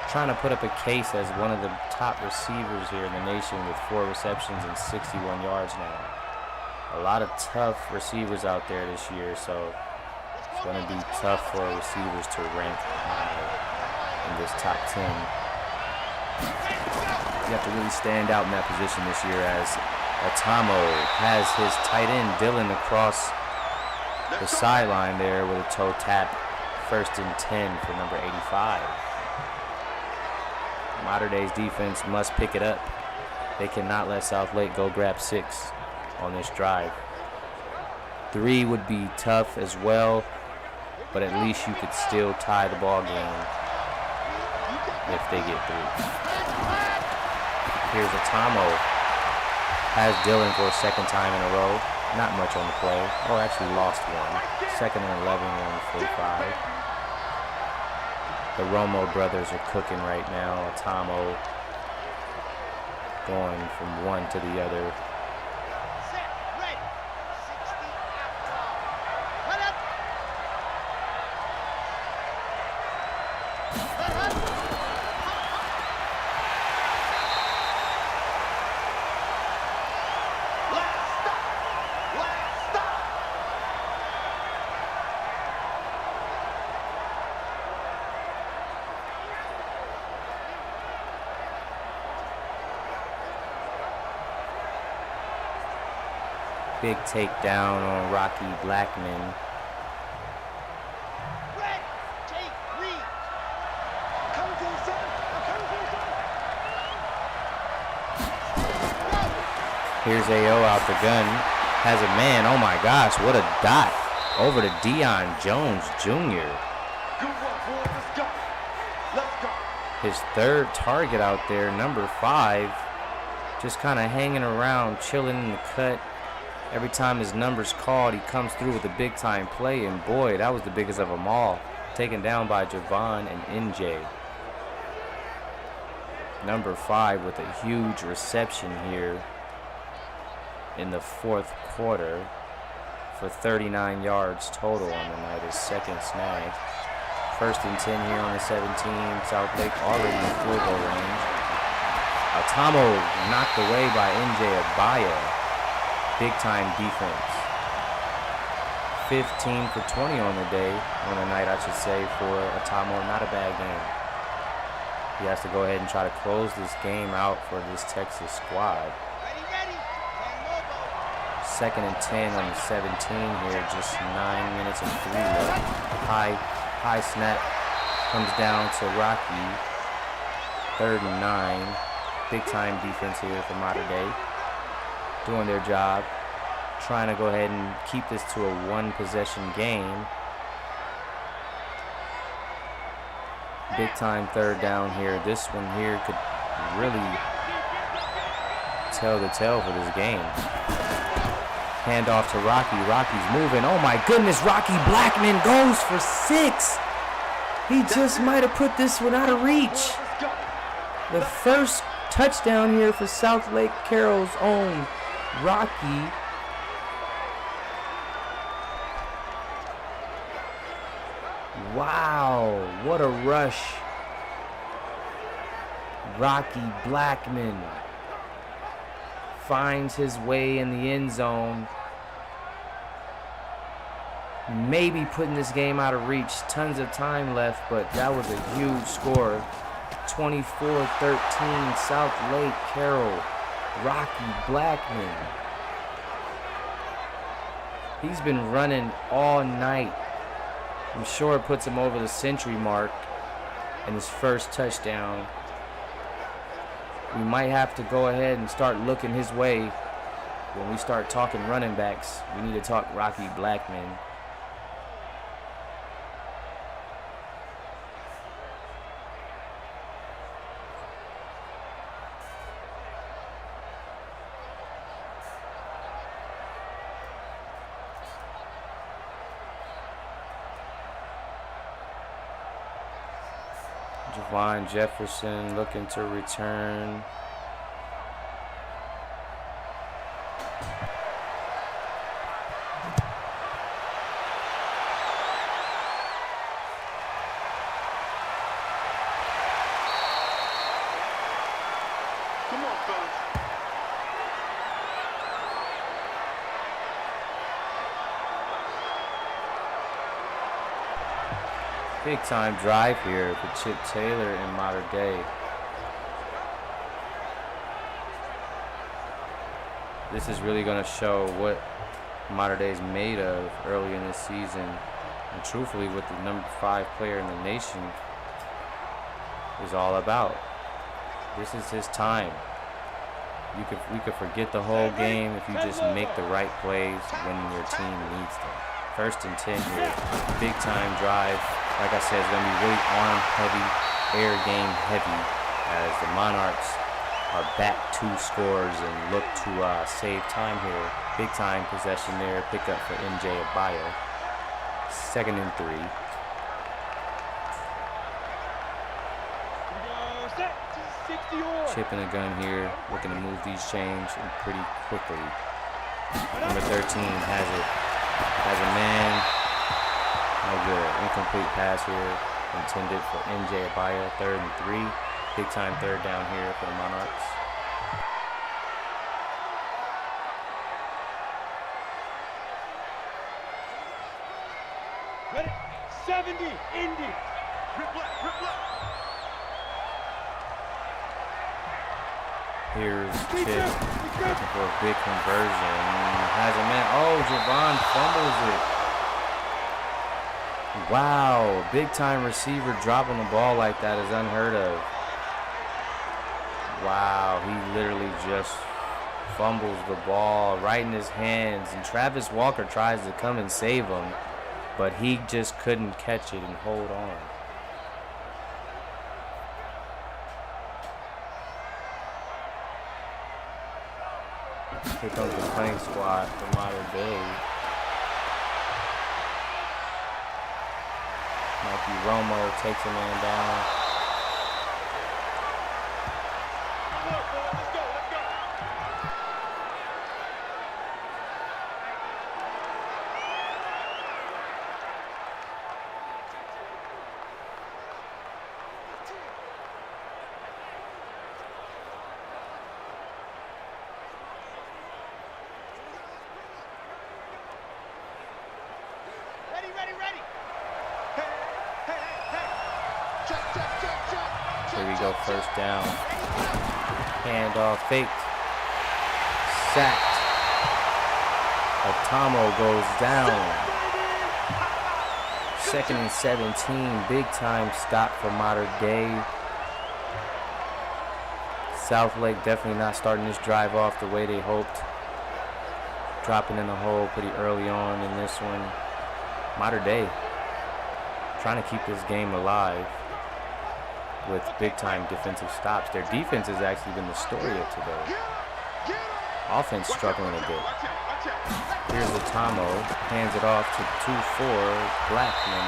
Trying to put up a case as one of the top receivers here in the nation with 4 receptions and 61 yards now. A lot of tough receivers out there this year, so it's going to be tough for receivers to rank high in this top 10. You have to really stand out in that position this year as Atamo has his tight end Dylan across the sideline there with a toe tap. 1st and 10 for number 85. Mater Dei's defense must pick it up. They cannot let Southlake go grab 6 on this drive. 3 would be tough as well, but at least you could still tie the ball game if they get 3. Here's Atamo. Has Dylan for a 2nd time in a row. Not much on the play. Oh, actually lost 1. 2nd and 11, 145. The Romo brothers are cooking right now. Atamo going from one to the other. Big takedown on Rocky Blackman. Here's AO out the gun. Has a man. Oh my gosh, what a dot. Over to Deion Jones Jr. His 3rd target out there, number 5. Just kind of hanging around, chilling in the cut. Every time his number's called, he comes through with a big-time play, and boy, that was the biggest of them all. Taken down by Javon and NJ. Number 5 with a huge reception here in the 4th quarter for 39 yards total on the night, his second snag. 1st and 10 here on the 17. Southlake already in field goal range. Atamo knocked away by NJ Abaya. Big time defense. 15 for 20 on the day, on the night I should say, for Atamo. Not a bad game. He has to go ahead and try to close this game out for this Texas squad. 2nd and 10 on the 17 here, just 9 minutes and 3 left. High snap comes down to Rocky. 3rd and 9. Big time defense here for Mater Dei. Doing their job. Trying to go ahead and keep this to a 1-possession game. Big time 3rd down here. This one here could really tell the tale for this game. Hand off to Rocky. Rocky's moving. Oh my goodness, Rocky Blackman goes for 6. He just might have put this one out of reach. The first touchdown here for Southlake Carroll's own Rocky. Wow, what a rush. Rocky Blackman finds his way in the end zone. Maybe putting this game out of reach. Tons of time left, but that was a huge score. 24-13, Southlake Carroll. Rocky Blackman. He's been running all night. I'm sure it puts him over the century mark in his first touchdown. We might have to go ahead and start looking his way when we start talking running backs. We need to talk Rocky Blackman. Javon Jefferson looking to return. Come on, fellas. Big time drive here for Chip Taylor and Mater Dei. This is really going to show what Mater Dei is made of early in this season. And truthfully, what the number 5 player in the nation is all about. This is his time. We could forget the whole game if you just make the right plays when your team needs them. 1st and 10 here. Big time drive. Like I said, it's going to be really arm heavy, air game heavy, as the Monarchs are back 2 scores and look to save time here. Big time possession there. Pick up for NJ Abaya. 2nd and 3. Chip in the gun here, looking to move these chains pretty quickly. Number 13 has it. Has a man. No good. Incomplete pass here. Intended for NJ Abaya. 3rd and 3. Big time 3rd down here for the Monarchs. Ready? 70, Indy. Rip left. Here's Chip looking for a big conversion. Has a man. Oh, Javon fumbles it. Wow, big time receiver dropping the ball like that is unheard of. Wow, he literally just fumbles the ball right in his hands, and Travis Walker tries to come and save him, but he just couldn't catch it and hold on. Here comes the playing squad for Mater Dei. Mikey Romo takes a man down. Here we go, first down. Handoff faked. Sacked. Otamo goes down. 2nd and 17. Big time stop for Mater Dei. Southlake definitely not starting this drive off the way they hoped. Dropping in the hole pretty early on in this one. Mater Dei trying to keep this game alive with big time defensive stops. Their defense has actually been the story of today. Offense struggling a bit. Here's Otamo, hands it off to 2-4. Blackman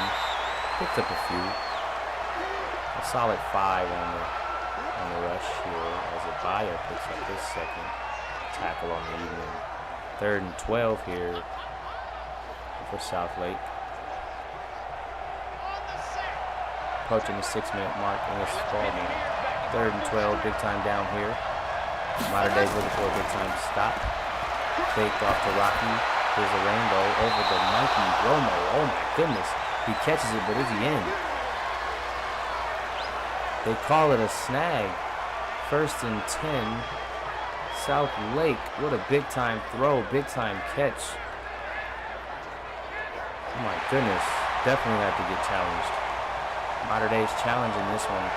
picks up a few. A solid 5 on the rush here as Abaya picks up his 2nd tackle on the evening. 3rd and 12 here for Southlake. Approaching the 6-minute mark in this ball game. 3rd and 12, big time down here. Mater Dei's looking for a big time stop. Faked off to Rocky. Here's a rainbow over the monkey. Romo, oh my goodness. He catches it, but is he in? They call it a snag. 1st and 10. Southlake, what a big time throw, big time catch. Oh my goodness, definitely have to get challenged. Mater Dei's challenging this one.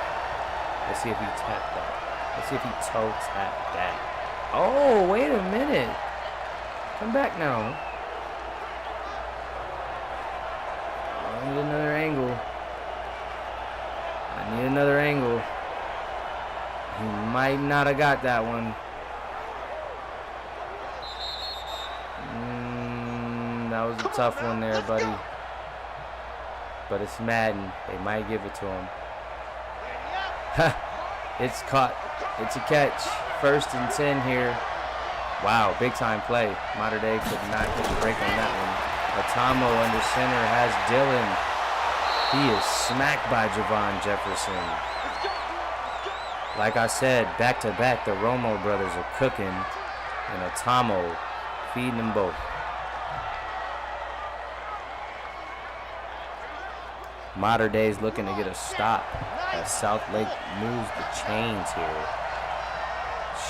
Let's see if he tapped that. Let's see if he toe tapped that. Oh, wait a minute. Come back now. I need another angle. He might not have got that one. That was a tough one there, buddy. But it's Madden. They might give it to him. It's caught. It's a catch. 1st and 10 here. Wow, big time play. Mater Dei could not get a break on that one. Otamo under center has Dylan. He is smacked by Javon Jefferson. Like I said, back to back, the Romo brothers are cooking, and Otamo feeding them both. Mater Dei is looking to get a stop as Southlake moves the chains here,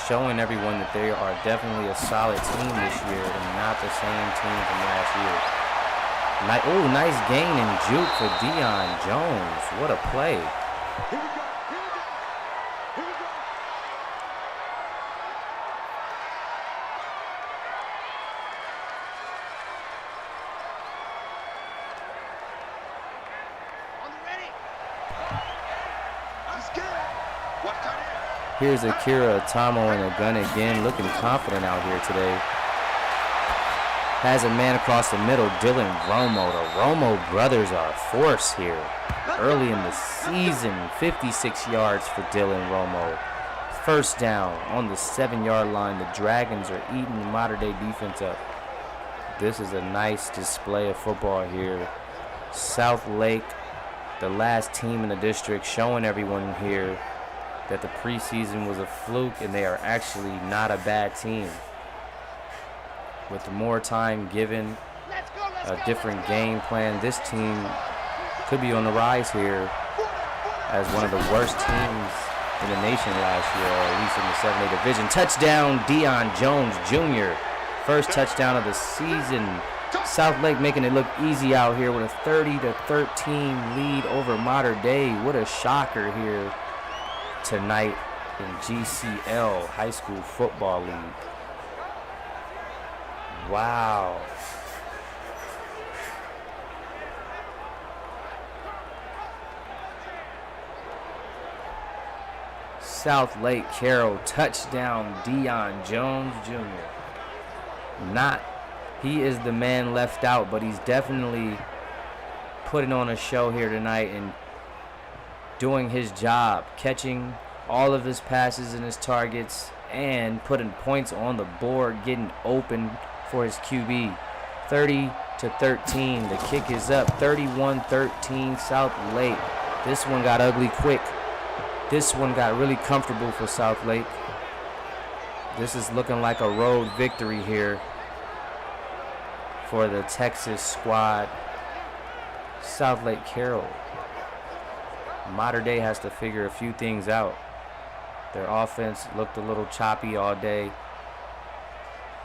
showing everyone that they are definitely a solid team this year and not the same team from last year. Nice gain and juke for Deion Jones. What a play. Here's Akira Otamo in a gun again, looking confident out here today. Has a man across the middle, Dylan Romo. The Romo brothers are a force here. Early in the season, 56 yards for Dylan Romo. 1st down on the 7-yard line. The Dragons are eating the Mater Dei defense up. This is a nice display of football here. Southlake, the last team in the district, showing everyone here that the preseason was a fluke and they are actually not a bad team. With more time given, a different game plan, this team could be on the rise here as one of the worst teams in the nation last year, or at least in the 7A division. Touchdown, Deion Jones Jr. 1st touchdown of the season. Southlake making it look easy out here with a 30-13 lead over Mater Dei. What a shocker here tonight in GCL High School Football League. Wow. Southlake Carroll, touchdown, Deion Jones Jr. He is the man left out, but he's definitely putting on a show here tonight and doing his job, catching all of his passes and his targets and putting points on the board, getting open for his QB. 30-13. The kick is up. 31-13 Southlake. This one got ugly quick. This one got really comfortable for Southlake. This is looking like a road victory here for the Texas squad. Southlake Carroll Mater Dei has to figure a few things out. Their offense looked a little choppy all day,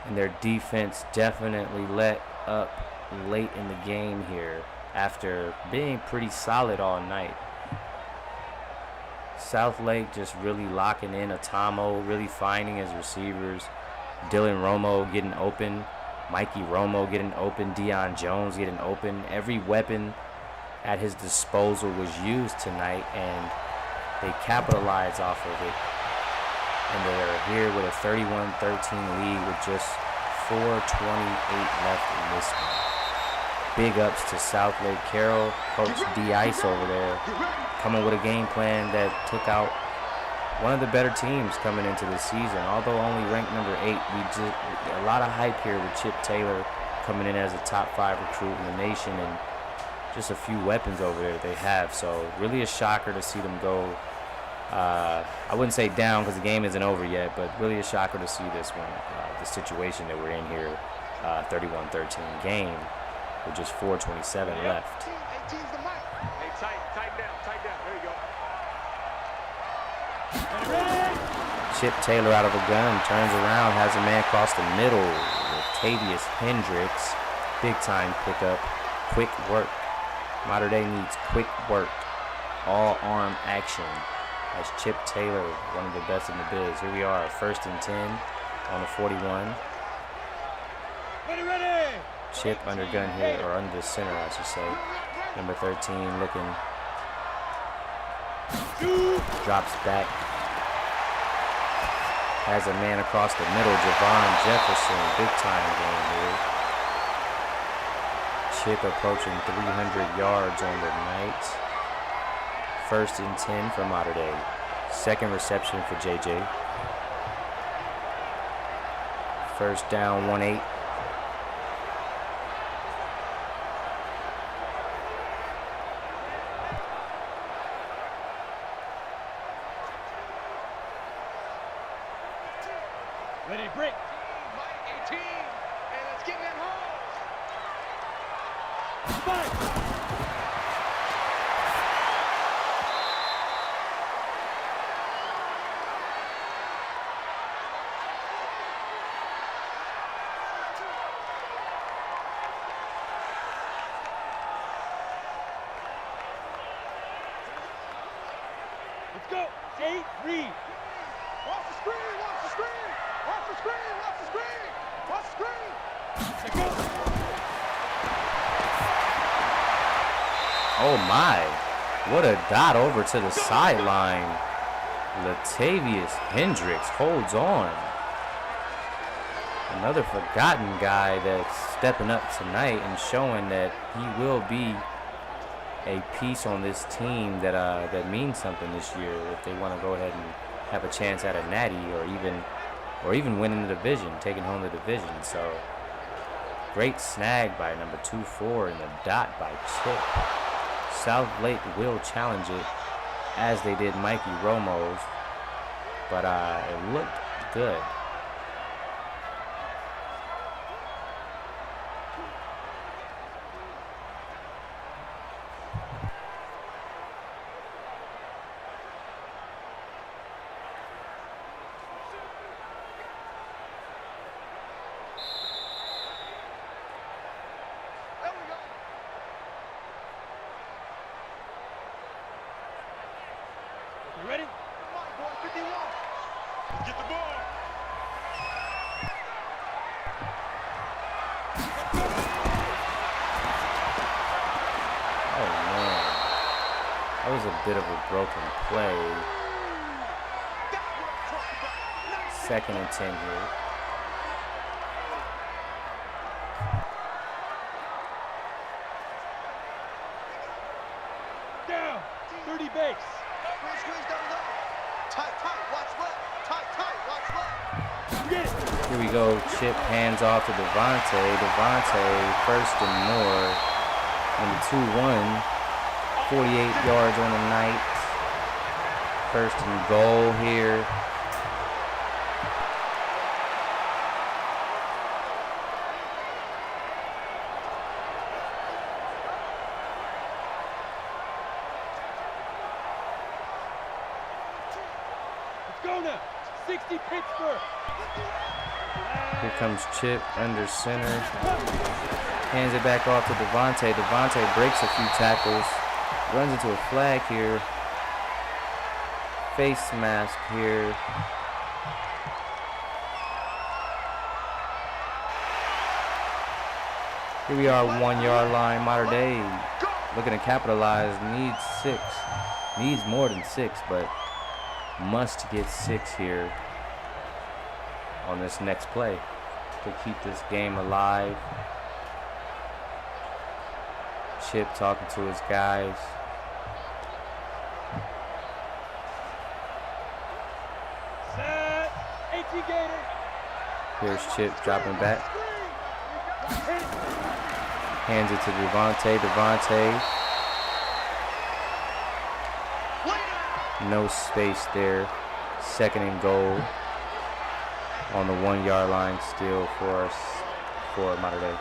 and their defense definitely let up late in the game here after being pretty solid all night. Southlake just really locking in Atamo, really finding his receivers. Dylan Romo getting open, Mikey Romo getting open, Deion Jones getting open. Every weapon at his disposal was used tonight, and they capitalized off of it. And they're here with a 31-13 lead with just 4:28 left in this one. Big ups to Southlake Carroll, Coach D-Ice over there, coming with a game plan that took out one of the better teams coming into the season. Although only ranked number 8, a lot of hype here with Chip Taylor coming in as a top 5 recruit in the nation, and just a few weapons over there that they have. So really a shocker to see them go. I wouldn't say down because the game isn't over yet, but really a shocker to see this one, the situation that we're in here, 31-13 game with just 4:27 left. 18's the mic. Hey, tighten down. There you go. Chip Taylor out of a gun, turns around, has a man across the middle. Latavius Hendricks, big time pickup, quick work. Mater Dei needs quick work, all arm action. As Chip Taylor, one of the best in the biz. Here we are, 1st and 10 on the 41. Ready. Chip under gun here, or under the center, I should say. Number 13 looking. Drops back. Has a man across the middle, Javon Jefferson. Big time game here. Chip approaching 300 yards on the night. 1st and 10 for Mater Dei. Second reception for JJ. 1st down, 1-8. Ready, break. 18. And let's get that home. Let's go. 8, read. Watch the screen. Oh my, what a dot over to the sideline. Latavius Hendricks holds on. Another forgotten guy that's stepping up tonight and showing that he will be a piece on this team that means something this year if they want to go ahead and have a chance at a natty or even winning the division, taking home the division. So great snag by number 2-4 and the dot by Chip. Southlake will challenge it as they did Mikey Romo's, but it looked good. You ready? Come on, boy, 51. Get the ball. Oh man, that was a bit of a broken play. 2nd and 10 here. Down, 30 base. Squeeze down low. Tight, watch left. Tight, watch left. Here we go. Chip hands off to Devontae. Devontae, 1st and more. Number 2-1. 48 yards on the night. 1st and goal here. go now. 60 Pittsburgh. Here comes Chip under center. Hands it back off to Devontae. Devontae breaks a few tackles. Runs into a flag here. Face mask here. Here we are, 1 yard line. Mater Dei looking to capitalize. Needs 6. Needs more than 6, but must get 6 here on this next play to keep this game alive. Chip talking to his guys. Set. AT Gator. Here's Chip dropping back. Hands it to Devontae. Devontae. No space there. 2nd and goal on the 1 yard line still for Mater Dei.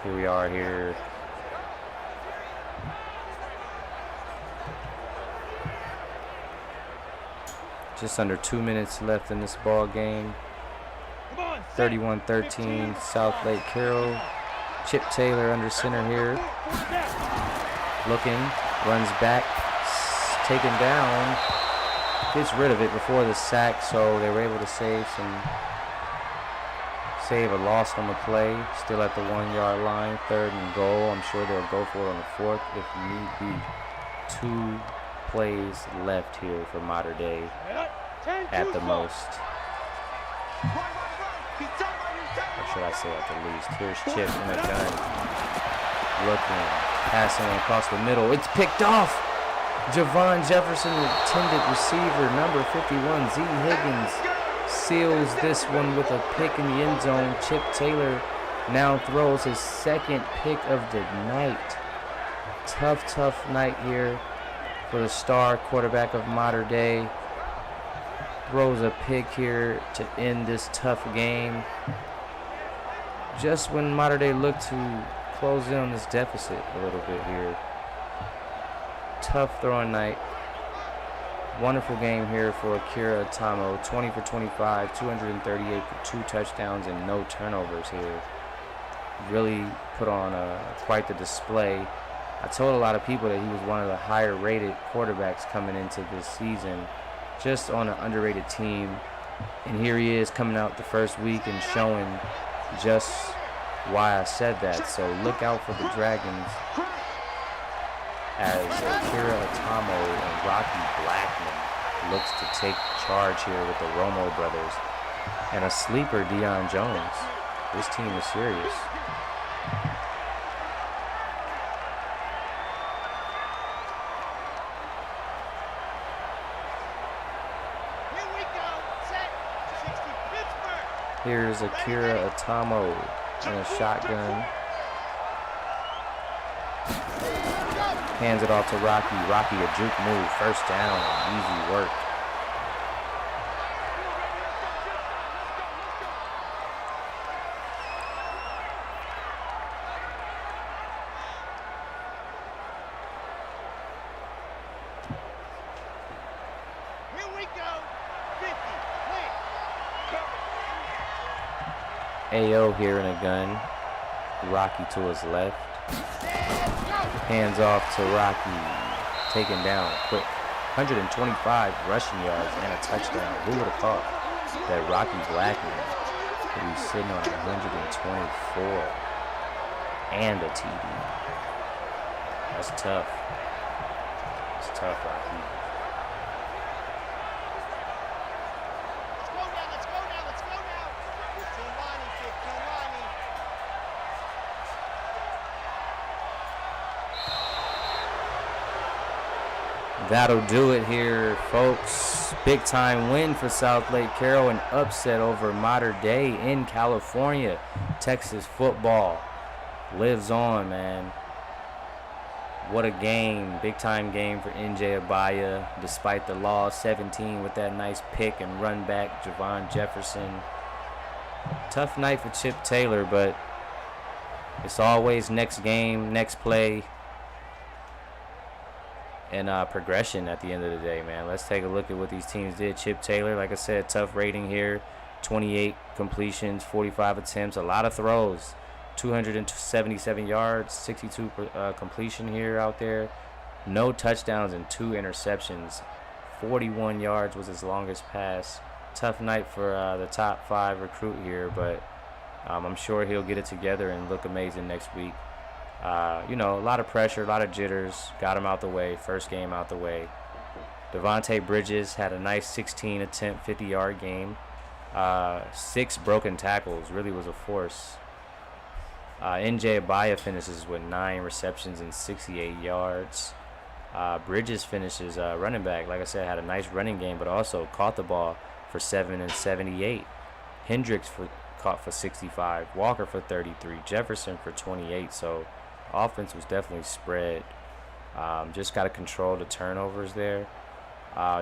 Here we are here. Just under 2 minutes left in this ball game. 31-13, Southlake Carroll. Chip Taylor under center here. Looking, runs back, taken down. Gets rid of it before the sack, so they were able to save a loss on the play. Still at the 1 yard line, 3rd and goal. I'm sure they'll go for it on the 4th if need be. 2 plays left here for Mater Dei at the most. Or should I say at the least? Here's Chip in a gun. Looking, passing across the middle. It's picked off. Javon Jefferson, intended receiver, number 51, Z. Higgins, seals this one with a pick in the end zone. Chip Taylor now throws his 2nd pick of the night. Tough night here for the star quarterback of Mater Dei. Throws a pick here to end this tough game. Just when Mater Dei looked to close in on this deficit a little bit here. Tough throwing night. Wonderful game here for Akira Atamo. 20 for 25, 238 for 2 touchdowns and no turnovers here. Really put on quite the display. I told a lot of people that he was one of the higher rated quarterbacks coming into this season, just on an underrated team. And here he is coming out the first week and showing just why I said that. So look out for the Dragons as Akira Atamo and Rocky Blackman looks to take charge here with the Romo brothers. And a sleeper, Deion Jones. This team is serious. Here's Akira Atamo in a shotgun. Hands it off to Rocky. Rocky, a juke move. 1st down. Easy work. Here we go. 50. AO here in a gun. Rocky to his left. Hands off to Rocky. Taken down quick. 125 rushing yards and a touchdown. Who would have thought that Rocky Blackman would be sitting on 124 and a TD? That's tough. It's tough, Rocky. That'll do it here, folks. Big time win for Southlake Carroll. An upset over Mater Dei in California. Texas football lives on, man. What a game. Big time game for NJ Abaya. Despite the loss, 17 with that nice pick and run back, Javon Jefferson. Tough night for Chip Taylor, but it's always next game, next play. progression at the end of the day, man. Let's take a look at what these teams did. Chip Taylor, like I said, tough rating here. 28 completions, 45 attempts, a lot of throws. 277 yards, 62 completion here out there. No touchdowns and 2 interceptions. 41 yards was his longest pass. Tough night for the top 5 recruit here, but I'm sure he'll get it together and look amazing next week. A lot of pressure, a lot of jitters. Got him out the way. First game out the way. Devontae Bridges had a nice 16 attempt, 50-yard game. 6 broken tackles. Really was a force. NJ Abaya finishes with 9 receptions and 68 yards. Bridges finishes running back. Like I said, had a nice running game, but also caught the ball for 7 and 78. Hendricks caught for 65. Walker for 33. Jefferson for 28. So offense was definitely spread. Just got to control the turnovers there.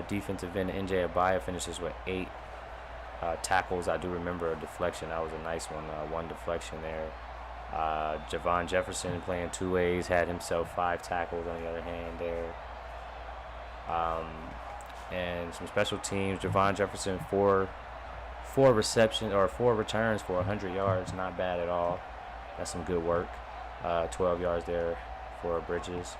Defensive end NJ Abaya finishes with 8 tackles. I do remember a deflection. That was a nice one. One deflection there. Javon Jefferson playing 2 ways, had himself 5 tackles on the other hand there. And some special teams. Javon Jefferson, 4 receptions or 4 returns for 100 yards. Not bad at all. That's some good work. 12 yards there for Bridges.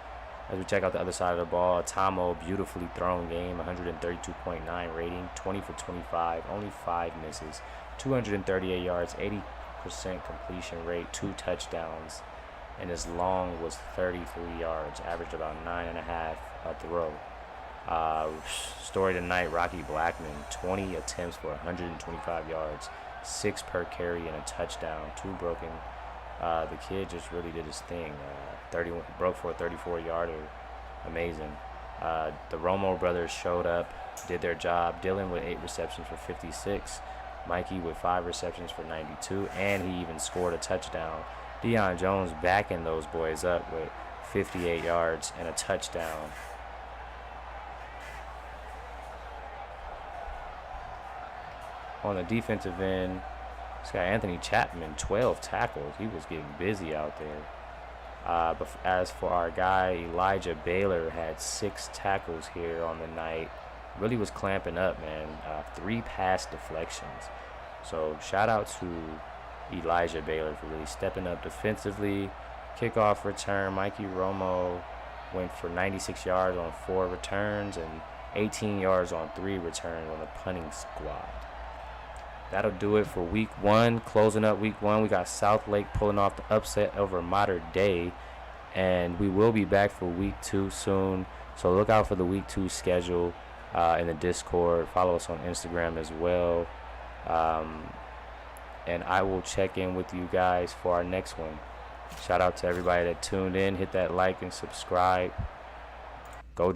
As we check out the other side of the ball, Tomo, beautifully thrown game, 132.9 rating, 20 for 25, only 5 misses, 238 yards, 80% completion rate, 2 touchdowns, and his long was 33 yards, averaged about 9.5 a throw. Story tonight, Rocky Blackman, 20 attempts for 125 yards, 6 per carry and a touchdown, 2 broken. The kid just really did his thing. 31 broke for a 34-yarder, amazing. The Romo brothers showed up, did their job. Dylan with 8 receptions for 56. Mikey with 5 receptions for 92, and he even scored a touchdown. Deion Jones backing those boys up with 58 yards and a touchdown. On the defensive end, this guy Anthony Chapman, 12 tackles. He was getting busy out there. But as for our guy Elijah Baylor, had 6 tackles here on the night. Really was clamping up, man. 3 pass deflections. So shout out to Elijah Baylor for really stepping up defensively. Kickoff return, Mikey Romo went for 96 yards on 4 returns and 18 yards on 3 returns on the punting squad. That'll do it for week 1. Closing up week 1, we got Southlake pulling off the upset over Mater Dei, and we will be back for week 2 soon. So look out for the week 2 schedule in the Discord. Follow us on Instagram as well. And I will check in with you guys for our next one. Shout out to everybody that tuned in. Hit that like and subscribe. Go